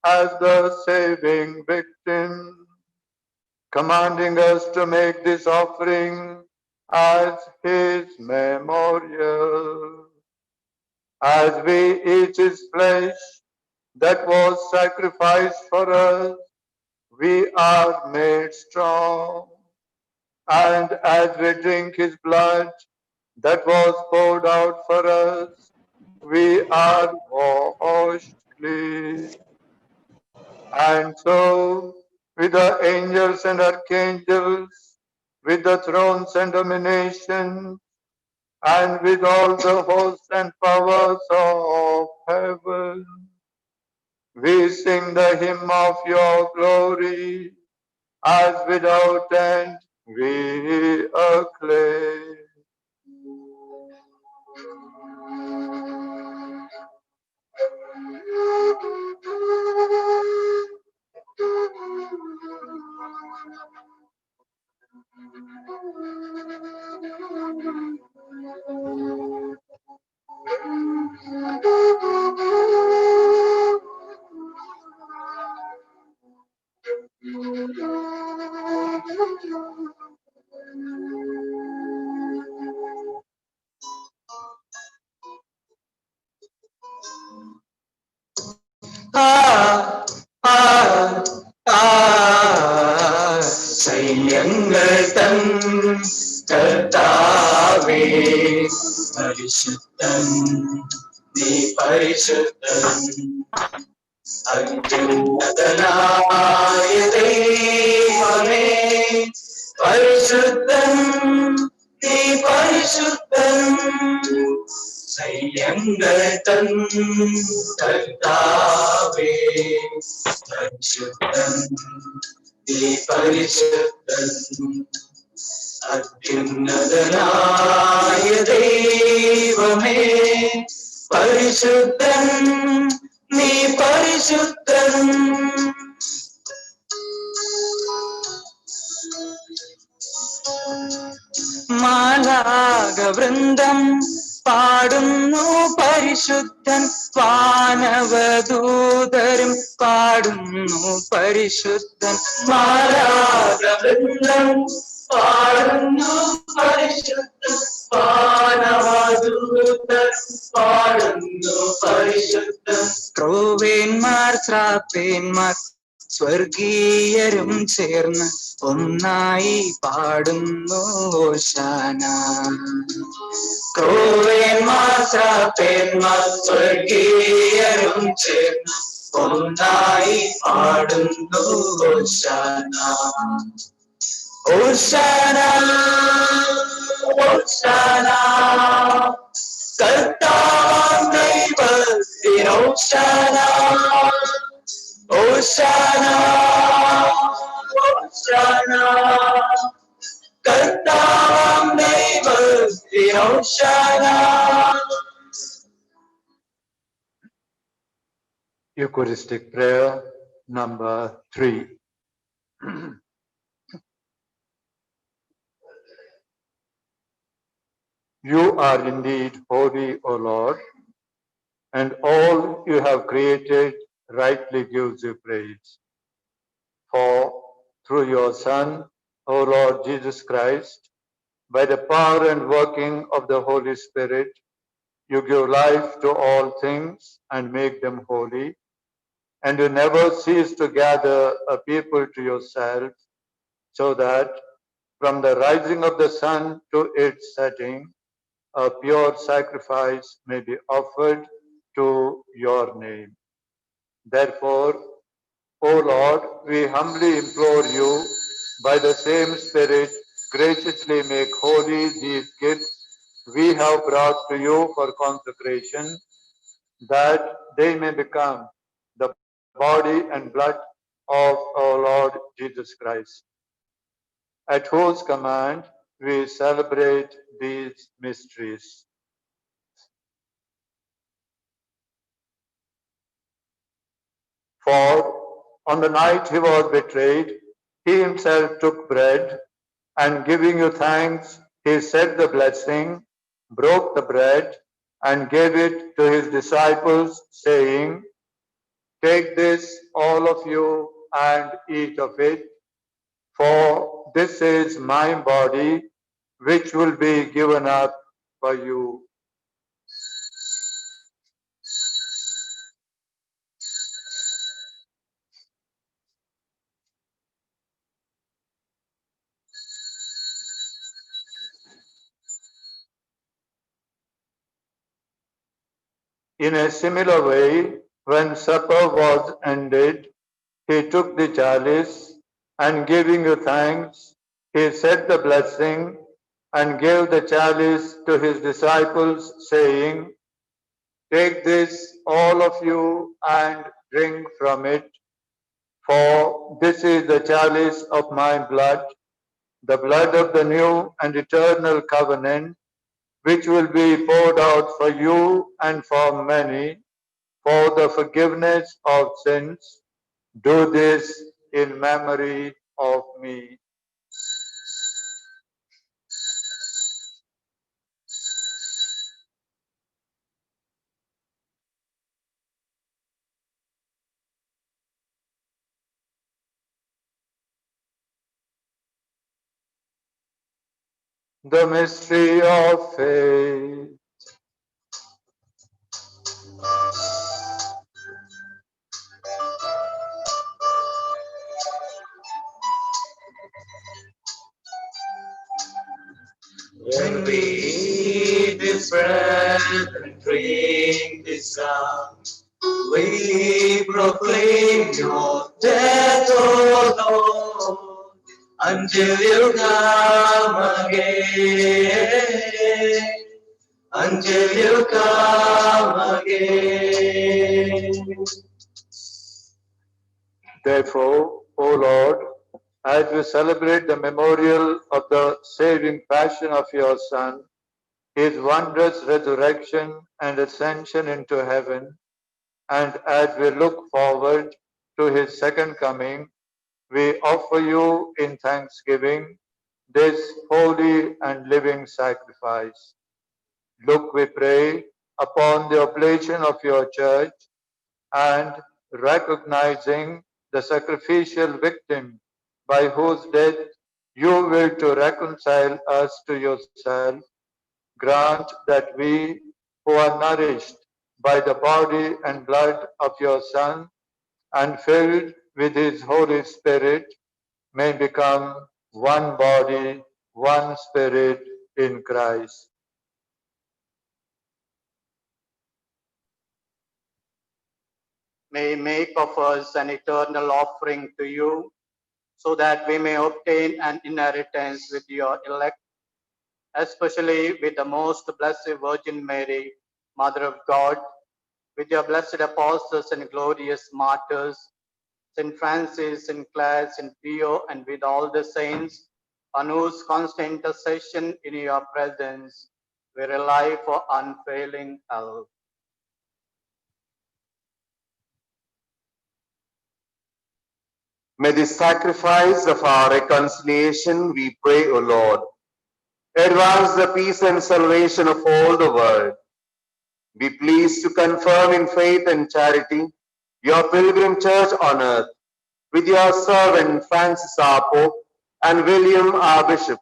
as the saving victim, commanding us to make this offering as his memorial. As we eat his flesh that was sacrificed for us, we are made strong. And as we drink his blood that was poured out for us, we are washed clean. And so, with the angels and archangels, with the thrones and dominations, and with all the hosts and powers of heaven, we sing the hymn of your glory, as without end we acclaim. സൈന്യങ്ങൾ തൻ കർത്താവേ പരിശുദ്ധൻ നീ പരിശുദ്ധൻ അത്യുന്നതനായ ദൈവമേ പരിശുദ്ധൻ നീ പരിശുദ്ധൻ സൈന്യങ്ങൾ തൻ കർത്താവേ പരിശുദ്ധൻ നീ പരിശുദ്ധൻ അത്യുന്നതനായ ദൈവമേ പരിശുദ്ധൻ നീ പരിശുദ്ധൻ മാലാകവൃന്ദം പാടുന്നു പരിശുദ്ധൻ വാനവദൂതരും പാടുന്നു പരിശുദ്ധൻ മാലാകവൃന്ദം പാടുന്നു പരിശുദ്ധൻ വാനവദൂതർ പാടുന്നു പരിശുദ്ധൻ ക്രോവേന്മാർ ശ്രാപ്പേന്മാർ സ്വർഗീയരും ചേർന്ന് ഒന്നായി പാടുന്നു ഓശാന ക്രോവേന്മാർ ശ്രാപ്പേന്മാർ സ്വർഗീയരും ചേർന്ന് ഒന്നായി പാടുന്നു ഓശാന ഓശാന ഓശാന കർത്താവാം ദൈവത്തിന് ഓശാന Hosanna, Hosanna, Kartavam Devasti, Hosanna. Eucharistic prayer number 3. You are indeed holy, O Lord, and all you have created rightly gives you praise. For through your Son, O Lord Jesus Christ, by the power and working of the Holy Spirit, you give life to all things and make them holy, and you never cease to gather a people to yourself, so that from the rising of the sun to its setting, a pure sacrifice may be offered to your name. Therefore, O Lord, we humbly implore you, by the same Spirit, graciously make holy these gifts we have brought to you for consecration, that they may become the body and blood of our Lord Jesus Christ, at whose command we celebrate these mysteries. For on the night he was betrayed, he himself took bread, And giving you thanks, he said the blessing, broke the bread, and gave it to his disciples, saying, "Take this, all of you, and eat of it, for this is my body, which will be given up for you." In a similar way, when supper was ended, he took the chalice, and giving you thanks, he said the blessing, and gave the chalice to his disciples, saying, "Take this, all of you, and drink from it, for this is the chalice of my blood, the blood of the new and eternal covenant, which will be poured out for you and for many for the forgiveness of sins. Do this in memory of me." The mystery of faith. When we eat this bread and drink this cup, we proclaim your death, O Lord, until you come again. Until you come again. Therefore, O Lord, as we celebrate the memorial of the saving passion of your Son, his wondrous resurrection and ascension into heaven, and as we look forward to his second coming, we offer you in thanksgiving this holy and living sacrifice. Look, we pray, upon the oblation of your church, and recognizing the sacrificial victim by whose death you will to reconcile us to yourself, grant that we who are nourished by the body and blood of your Son and filled with his Holy Spirit may become one body, one spirit in Christ. May make of us an eternal offering to you, so that we may obtain an inheritance with your elect, especially with the most blessed Virgin Mary, Mother of God, with your blessed apostles and glorious martyrs, Saint Francis, Saint Clare, Saint Pio, and with all the saints, on whose constant intercession in your presence we rely for unfailing help. May the sacrifice of our reconciliation, we pray, O Lord, advance the peace and salvation of all the world. Be pleased to confirm in faith and charity your pilgrim church on earth, with your servant Francis our Pope and William our Bishop,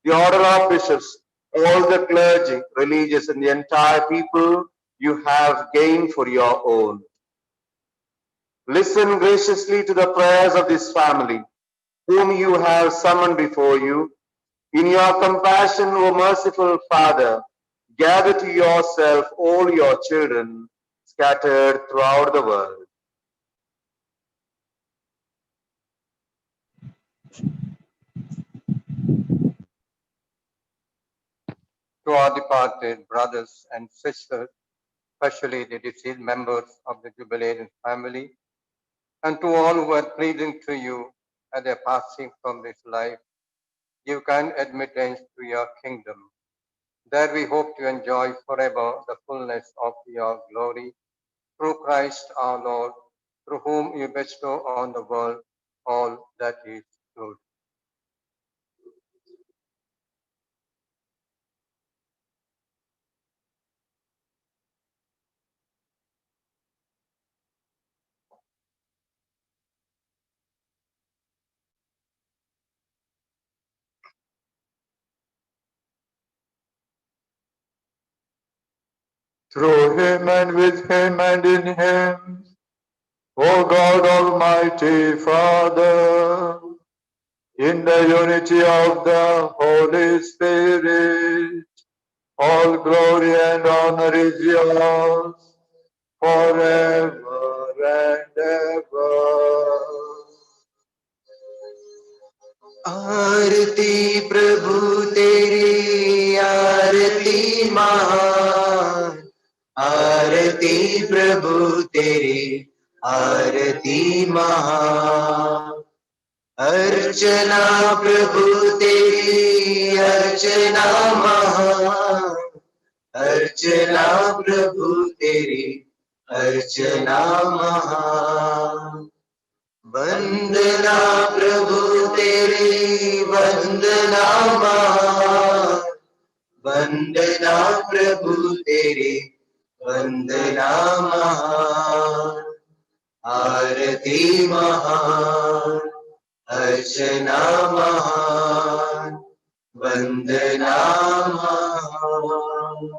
the order of bishops, all the clergy, religious, and the entire people you have gained for your own. Listen graciously to the prayers of this family, whom you have summoned before you. In your compassion, O merciful Father, gather to yourself all your children scattered throughout the world. To our departed brothers and sisters, especially the deceased members of the jubilated family, and to all who are pleasing to you at their passing from this life, give kind admittance to your kingdom. There we hope to enjoy forever the fullness of your glory, through Christ our Lord, through whom you bestow on the world all that is good. through him and with him and in him, O God Almighty Father, in the unity of the Holy Spirit, all glory and honor is yours forever and ever. आरती प्रभु तेरी आरती महान, आरती प्रभु तेरी आरती महान, अर्चना प्रभु तेरी अर्चना महान, अर्चना प्रभु तेरी अर्चना महान, वंदना प्रभु तेरी वंदना महान, वंदना प्रभु तेरी वंदना महान, आरती महान, अर्चना महान, वंदना महान।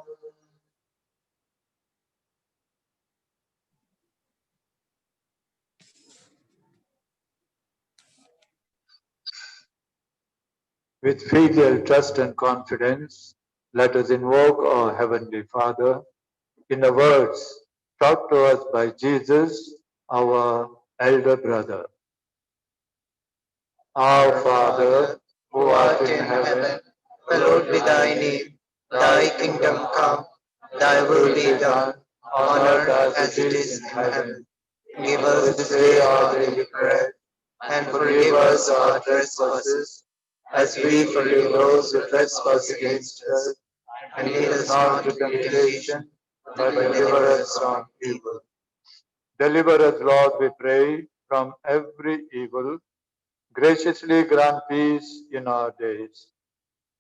With filial trust and confidence, let us invoke our Heavenly Father in the words taught to us by Jesus, our elder brother. Our Father, who art in heaven, hallowed be thy name. Thy kingdom come, thy will be done, on earth as it is in heaven. Give us this day our daily bread, and forgive us our trespasses, as we forgive those who trespass against us. And lead us not into temptation, but deliver us from evil. Deliver us, Lord, we pray, from every evil. Graciously grant peace in our days,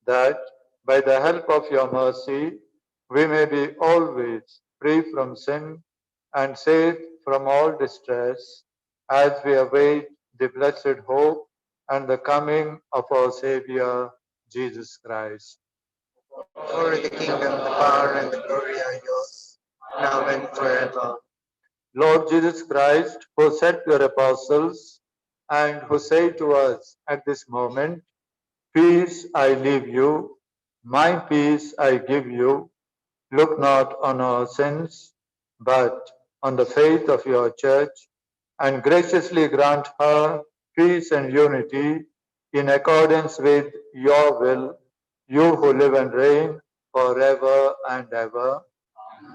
that by the help of your mercy we may be always free from sin and safe from all distress, as we await the blessed hope and the coming of our Savior, Jesus Christ. For the kingdom, the power, and the glory are yours, now and forever. Lord Jesus Christ, who said to your apostles and who say to us at this moment, peace I leave you, my peace I give you, look not on our sins, but on the faith of your church, and graciously grant her peace and unity in accordance with your will, you who live and reign forever and ever.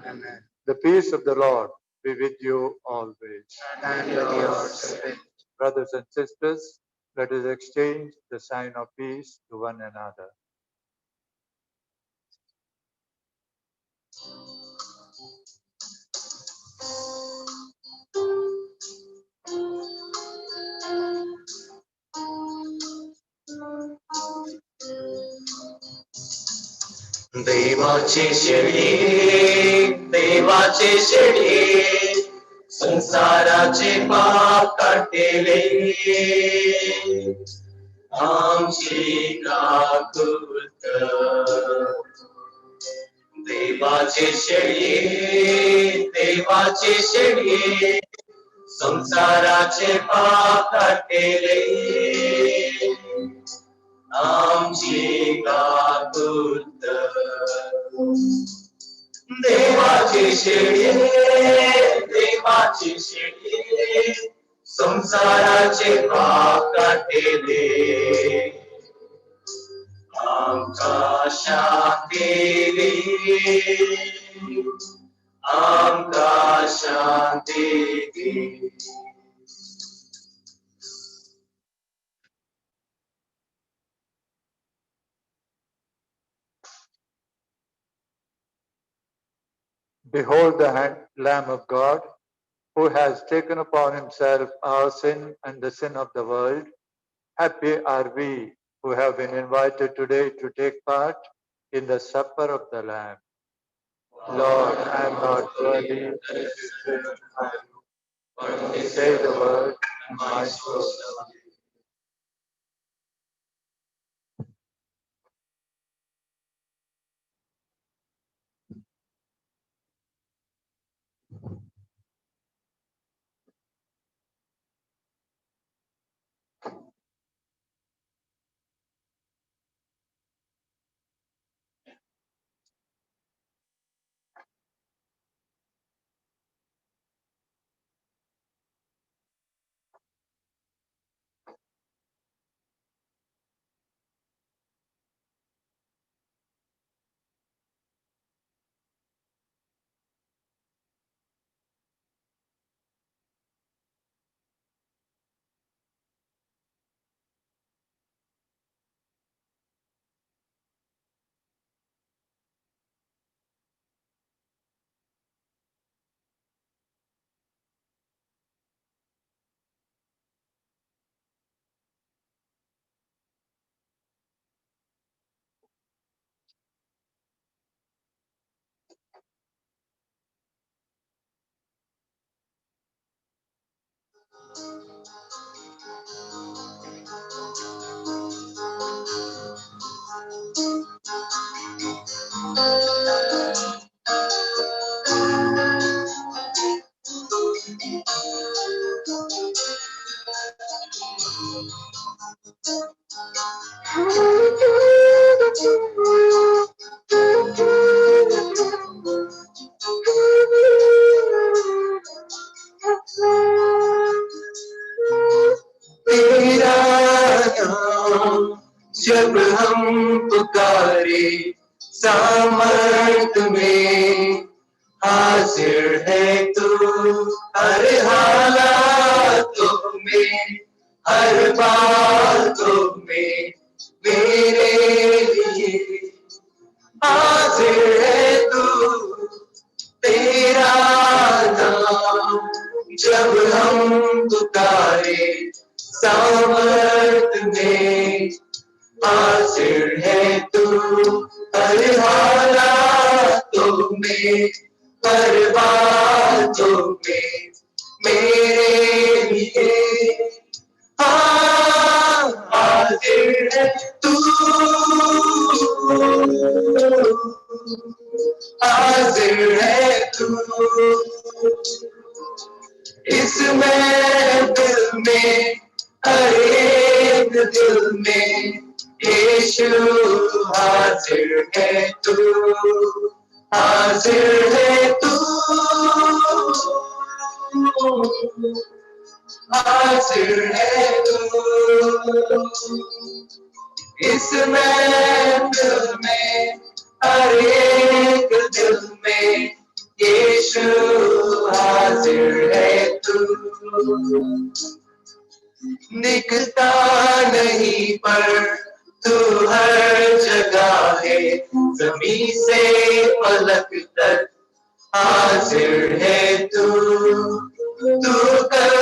Amen. The peace of the Lord be with you always. And with your spirit. Brothers and sisters, let us exchange the sign of peace to one another. देवाचे शेळी, देवाचे शेळी, संसाराचे पाप काटेले, आमची काकुत. देवाचे शेळी, देवाचे शेळी, संसाराचे पाप काटेले, आमची काकुत. देवाची शेळी, देवाची शेळी, संसाराचे पाप काटेले, आमका शांती दे, आमका शांती दे. Behold the Lamb of God, who has taken upon himself our sin and the sin of the world. Happy are we who have been invited today to take part in the supper of the Lamb. Lord, I am not worthy that you should enter my room, but only say the word, and my soul shall live. तेरा नाम जब हम पुकारे सामर्थ में हाजिर है तू हर हालातों में हर बातों में मेरे लिए हाजिर है तू तेरा नाम जब हम पुकारे सामर्थ में हाजिर है तू हर हालातों में हर बातों में मेरे लिए हाजिर है तू हाजिर है तू इस महफिल में हर एक दिल में यीशु हाजिर है तू हाजिर है तू हाजिर है तू इस महफिल में हर एक दिल में यीशु हाजिर है तू दिखता नहीं पर तू हर जगह है जमीन से पलक तक हाजिर है तू कल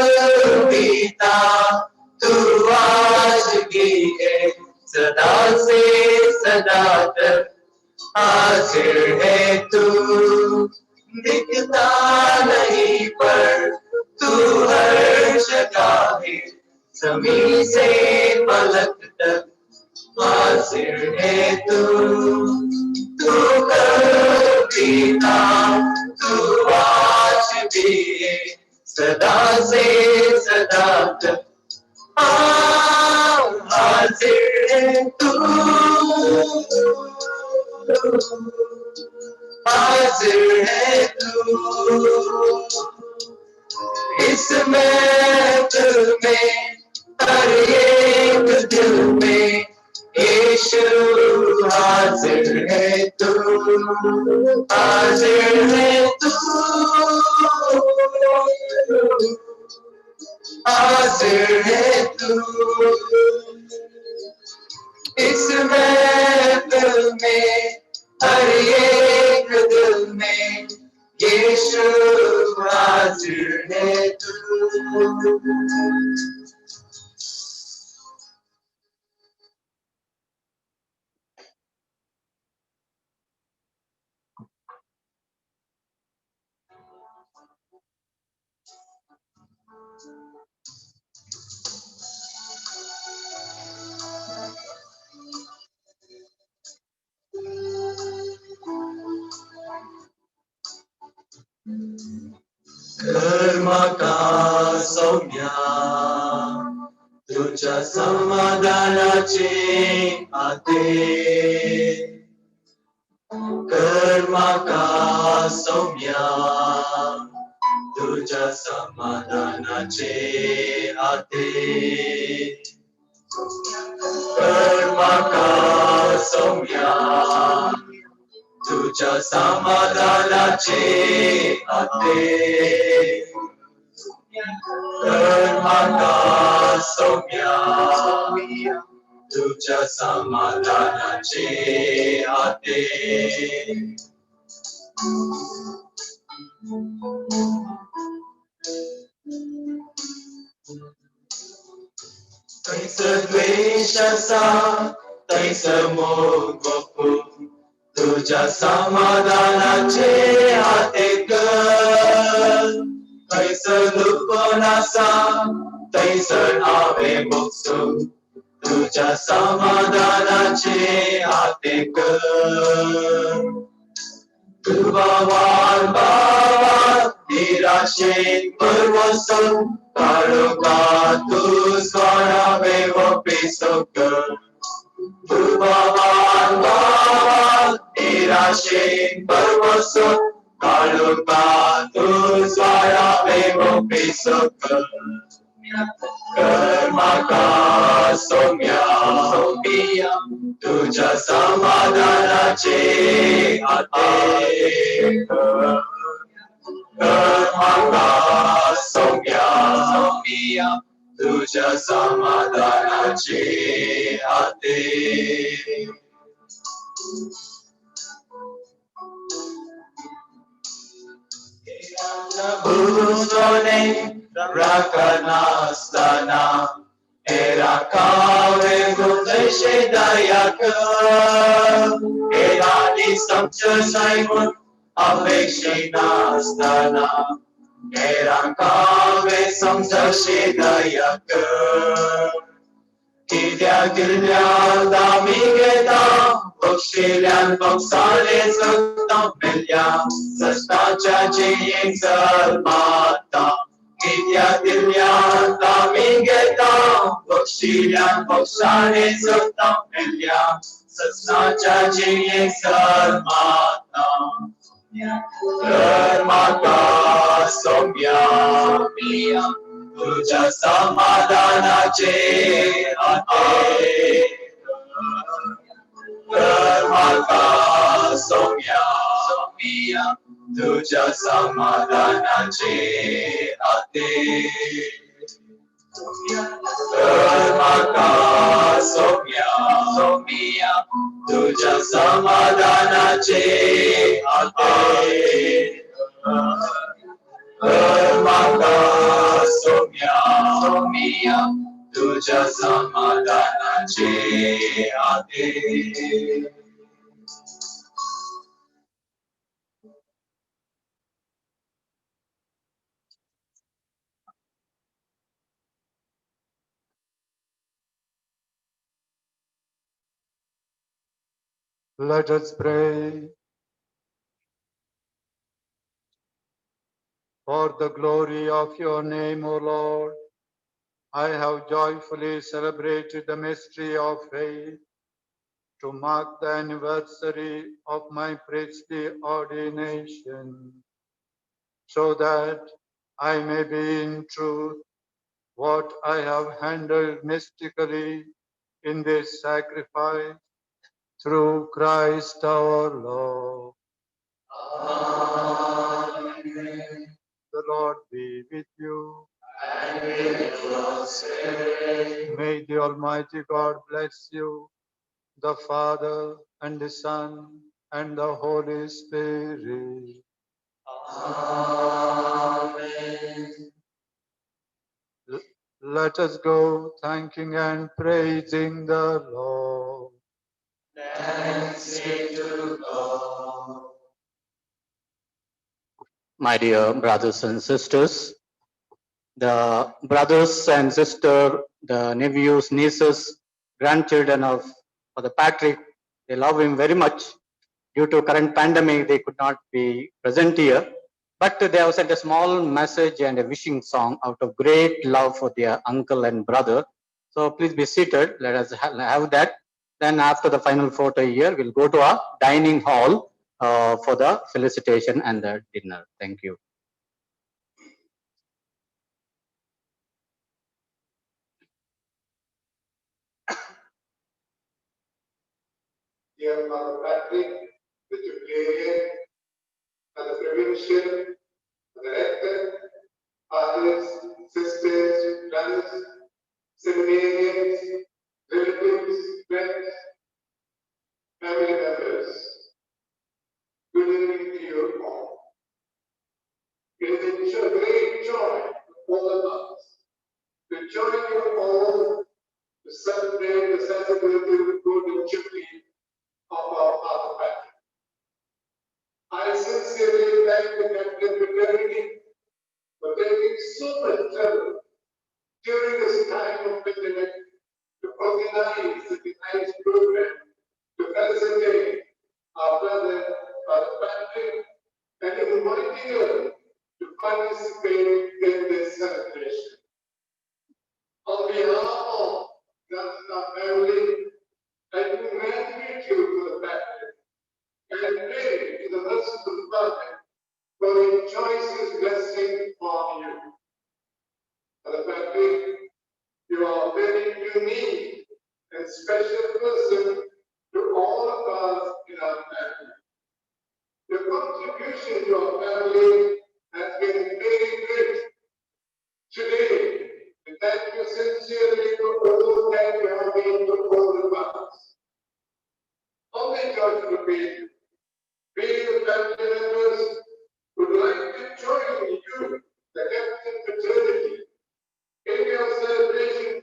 भी था तू आज भी है सदा से सदा तक हाजिर है तू दिखता नहीं पर तू हर जगह है जमीन से पलक तक हाजिर है तू कल भी था तू आज भी है सदा से सदा तक हाजिर है तू हाजिर है तू इस महफिल में हर एक दिल में यीशु हाजिर है तू हाजिर है तू हाजिर है तू इस महफिल में हर एक दिल में यीशु हाजिर है तू कर्मका सौम्या तुझ्या समाधानाचे आते कर्मका सौम्या तुझ्या समाधानाचे आते कर्मका सौम्या तुझ्या समाधानाचे आते कर्मका सौम्या तुझ्या समाधानाचे आते तैस द्वेषसा तैस मोह तुझ्या समाधानाचे हाते कर lupa nasa, taisan ave buksu, tuja samadanaचे हातेक. Tubawan bawa nirashin perwasan, kaluka tu swara bewa pisoka. Tubawan bawa nirashin perwasan, kaluka tu swara bewa pisoka. Karmaka somya tuja samadanaचे हातेक. Karmaka somya tuja samadanaचे हातेक. Bhusone rakanastana, erakawe gundeshe dayaka, erani samcha saimun apekshinastana, erakawe samjashe dayaka. Kilya damigeta, bokshilyan boksale suktam milya, sashtacha jiying salmata. Kilya damigeta, bokshilyan boksale suktam milya, sashtacha jiying salmata. Karmaka somya tuja samadanaचे हातेक. Karmaka somya tuja samadanaचे हातेक. Karmaka somya tuja samadanaचे हातेक. Karmaka somya tuja samadanaचे हातेक. Let us pray. For the glory of your name, O Lord, I have joyfully celebrated the mystery of faith to mark the anniversary of my priestly ordination, so that I may be in truth what I have handled mystically in this sacrifice through Christ our Lord. Amen. The Lord be with you. And with your spirit. May the Almighty God bless you, the Father and the Son and the Holy Spirit. Amen. Let us go thanking and praising the Lord. Thanks be to God. My dear brothers and sisters, the brothers and sisters, the nephews, nieces, grandchildren of Father Patrick, they love him very much. Due to current pandemic, they could not be present here, but they have sent a small message and a wishing song out of great love for their uncle and brother. So please be seated. Let us have that. Then after the final photo here, we'll go to our dining hall for the felicitation and the dinner. Thank you. Dear Father Patrick, the Jubilarian, and the provincial, the rector, fathers, sisters, brothers, seminarians, relatives, friends, family members. Good evening to you all. It is a great joy for all of us to join you all to celebrate the sensibility of the golden jubilee of our Father Patrick. I sincerely thank the Catholic fraternity for taking so much trouble during this time of pandemic to organize the tonight's program to felicitate our brother, Father Patrick, and inviting her to participate in this celebration. On behalf of Granada family, I congratulate you for the Patrick and pray to the merciful Father for His choice blessing on you. Father Patrick, you are a very unique and special person to all of us in our family. Your contribution to our family has been very great. Today, we thank you sincerely for all that you have been to all of us. On the joyful occasion, we, the family members, would like to join you, the Captain fraternity, in your celebration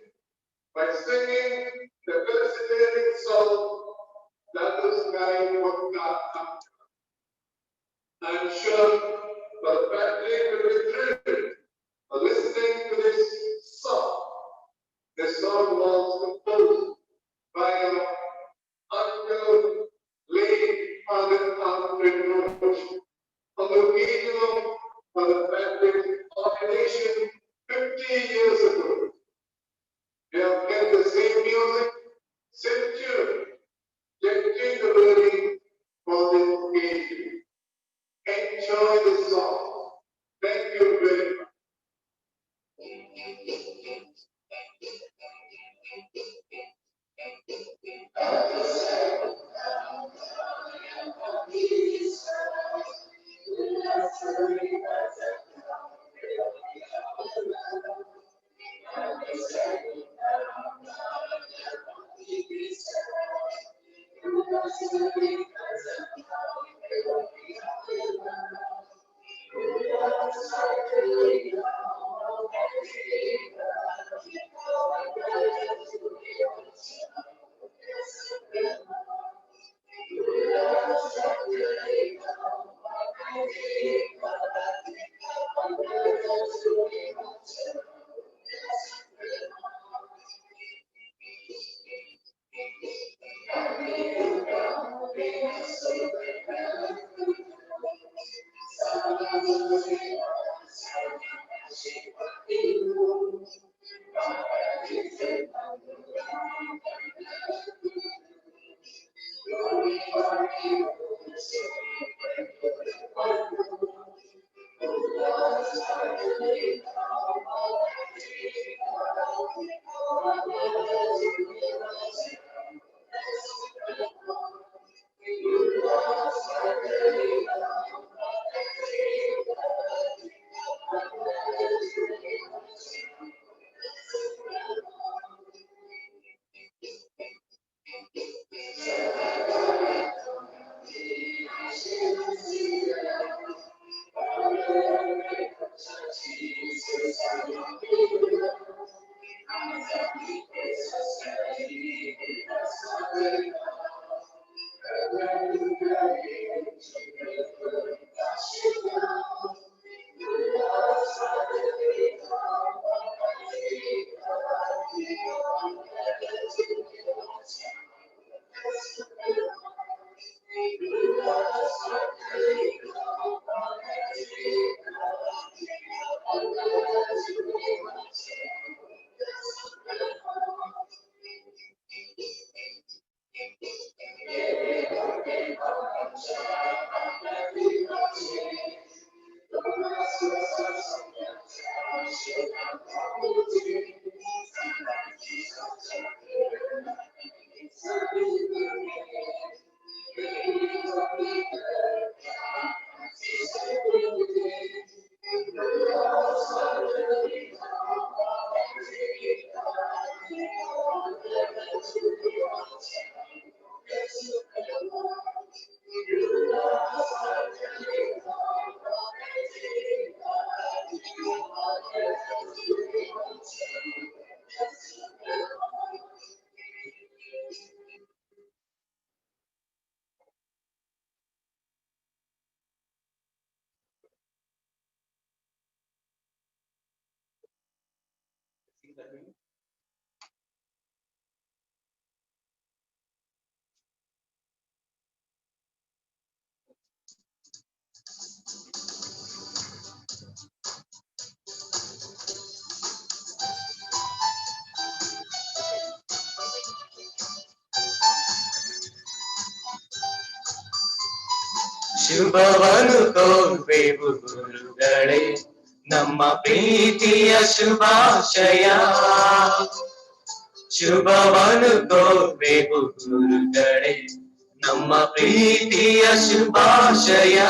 by singing the felicitating song, "Let us guide what God comes." I'm sure the family will be thrilled for listening to this song. This song was composed by our uncle, late Father Alfred Roach, on the occasion of Father Patrick's ordination 50 years ago. We have kept the same music century, changing the wording for this occasion. Enjoy the song. Thank you very much. ಶುಭವನ್ನು ಕೋರ್ವೆವು ಗುರುಗಳೇ, ನಮ್ಮ ಪ್ರೀತಿಯ ಶುಭಾಶಯ. ಶುಭವನ್ನು ಕೋರ್ವೆವು ಗುರುಗಳೇ, ನಮ್ಮ ಪ್ರೀತಿಯ ಶುಭಾಶಯ.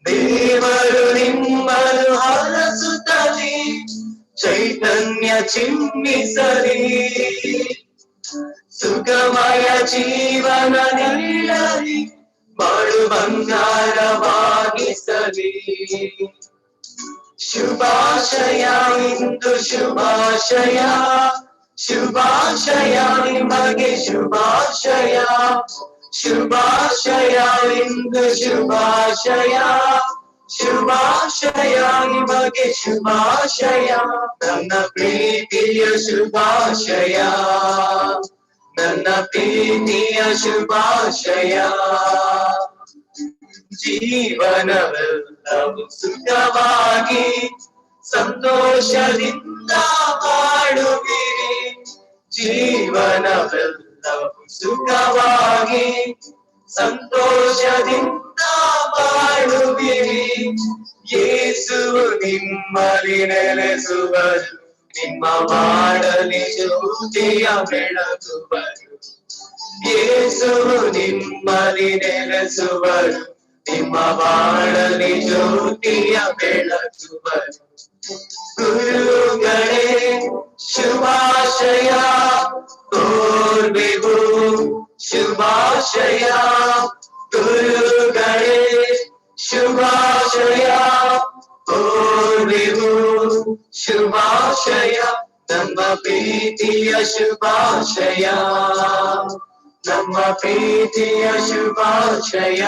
ದೇವರು ನಿಮ್ಮನ್ನು ಹರಸುತ್ತಲಿ, ಚೈತನ್ಯ ಚಿಮ್ಮಿಸಲಿ, ಸುಖಮಯ ಜೀವನ ನೀಡಲಿ, ಬಾಳು ಬಂಗಾರವಾಗಿಸಲಿ. ಶುಭಾಶಯ ಇಂದು ಶುಭಾಶಯ, ಶುಭಾಶಯ ನಿಮಗೆ ಶುಭಾಶಯ. ಶುಭಾಶಯ ಇಂದು ಶುಭಾಶಯ, ಶುಭಾಶಯ ನಿಮಗೆ ಶುಭಾಶಯ. ನನ್ನ ಪ್ರೀತಿಯ ಶುಭಾಶಯ, ನನ್ನ ಪ್ರೀತಿಯ ಶುಭಾಶಯ. ಜೀವನವೆಲ್ಲವೂ ಸುಖವಾಗಿ ಸಂತೋಷದಿಂದ ಬಾಳುವಿರಿ. ಜೀವನವೆಲ್ಲವೂ ಸುಖವಾಗಿ ಸಂತೋಷದಿಂದ ಬಾಳುವಿರಿ. ಯೇಸುವು ನಿಮ್ಮಲ್ಲಿ ನೆಲೆಸುವರು, ನಿಮ್ಮ ಬಾಳಲಿ ಜ್ಯೋತಿಯ ಬೆಳಗುವರು. ಯೇಸುವು ನಿಮ್ಮಲ್ಲಿ ನೆಲೆಸುವರು, ನಿಮ್ಮ ಬಾಳಲಿ ಜ್ಯೋತಿಯ ಬೆಳಗುವರು. ಗುರುಗಳೇ ಶುಭಾಶಯ ಕೋರ್ವೆವು, ಶುಭಾಶಯ. ಗುರುಗಳೇ ಶುಭಾಶಯ ಕೋರ್ವೆವು, ಶುಭಾಶಯ. ನಮ್ಮ ಪ್ರೀತಿಯ ಶುಭಾಶಯ, ನಮ್ಮ ಪ್ರೀತಿಯ ಶುಭಾಶಯ.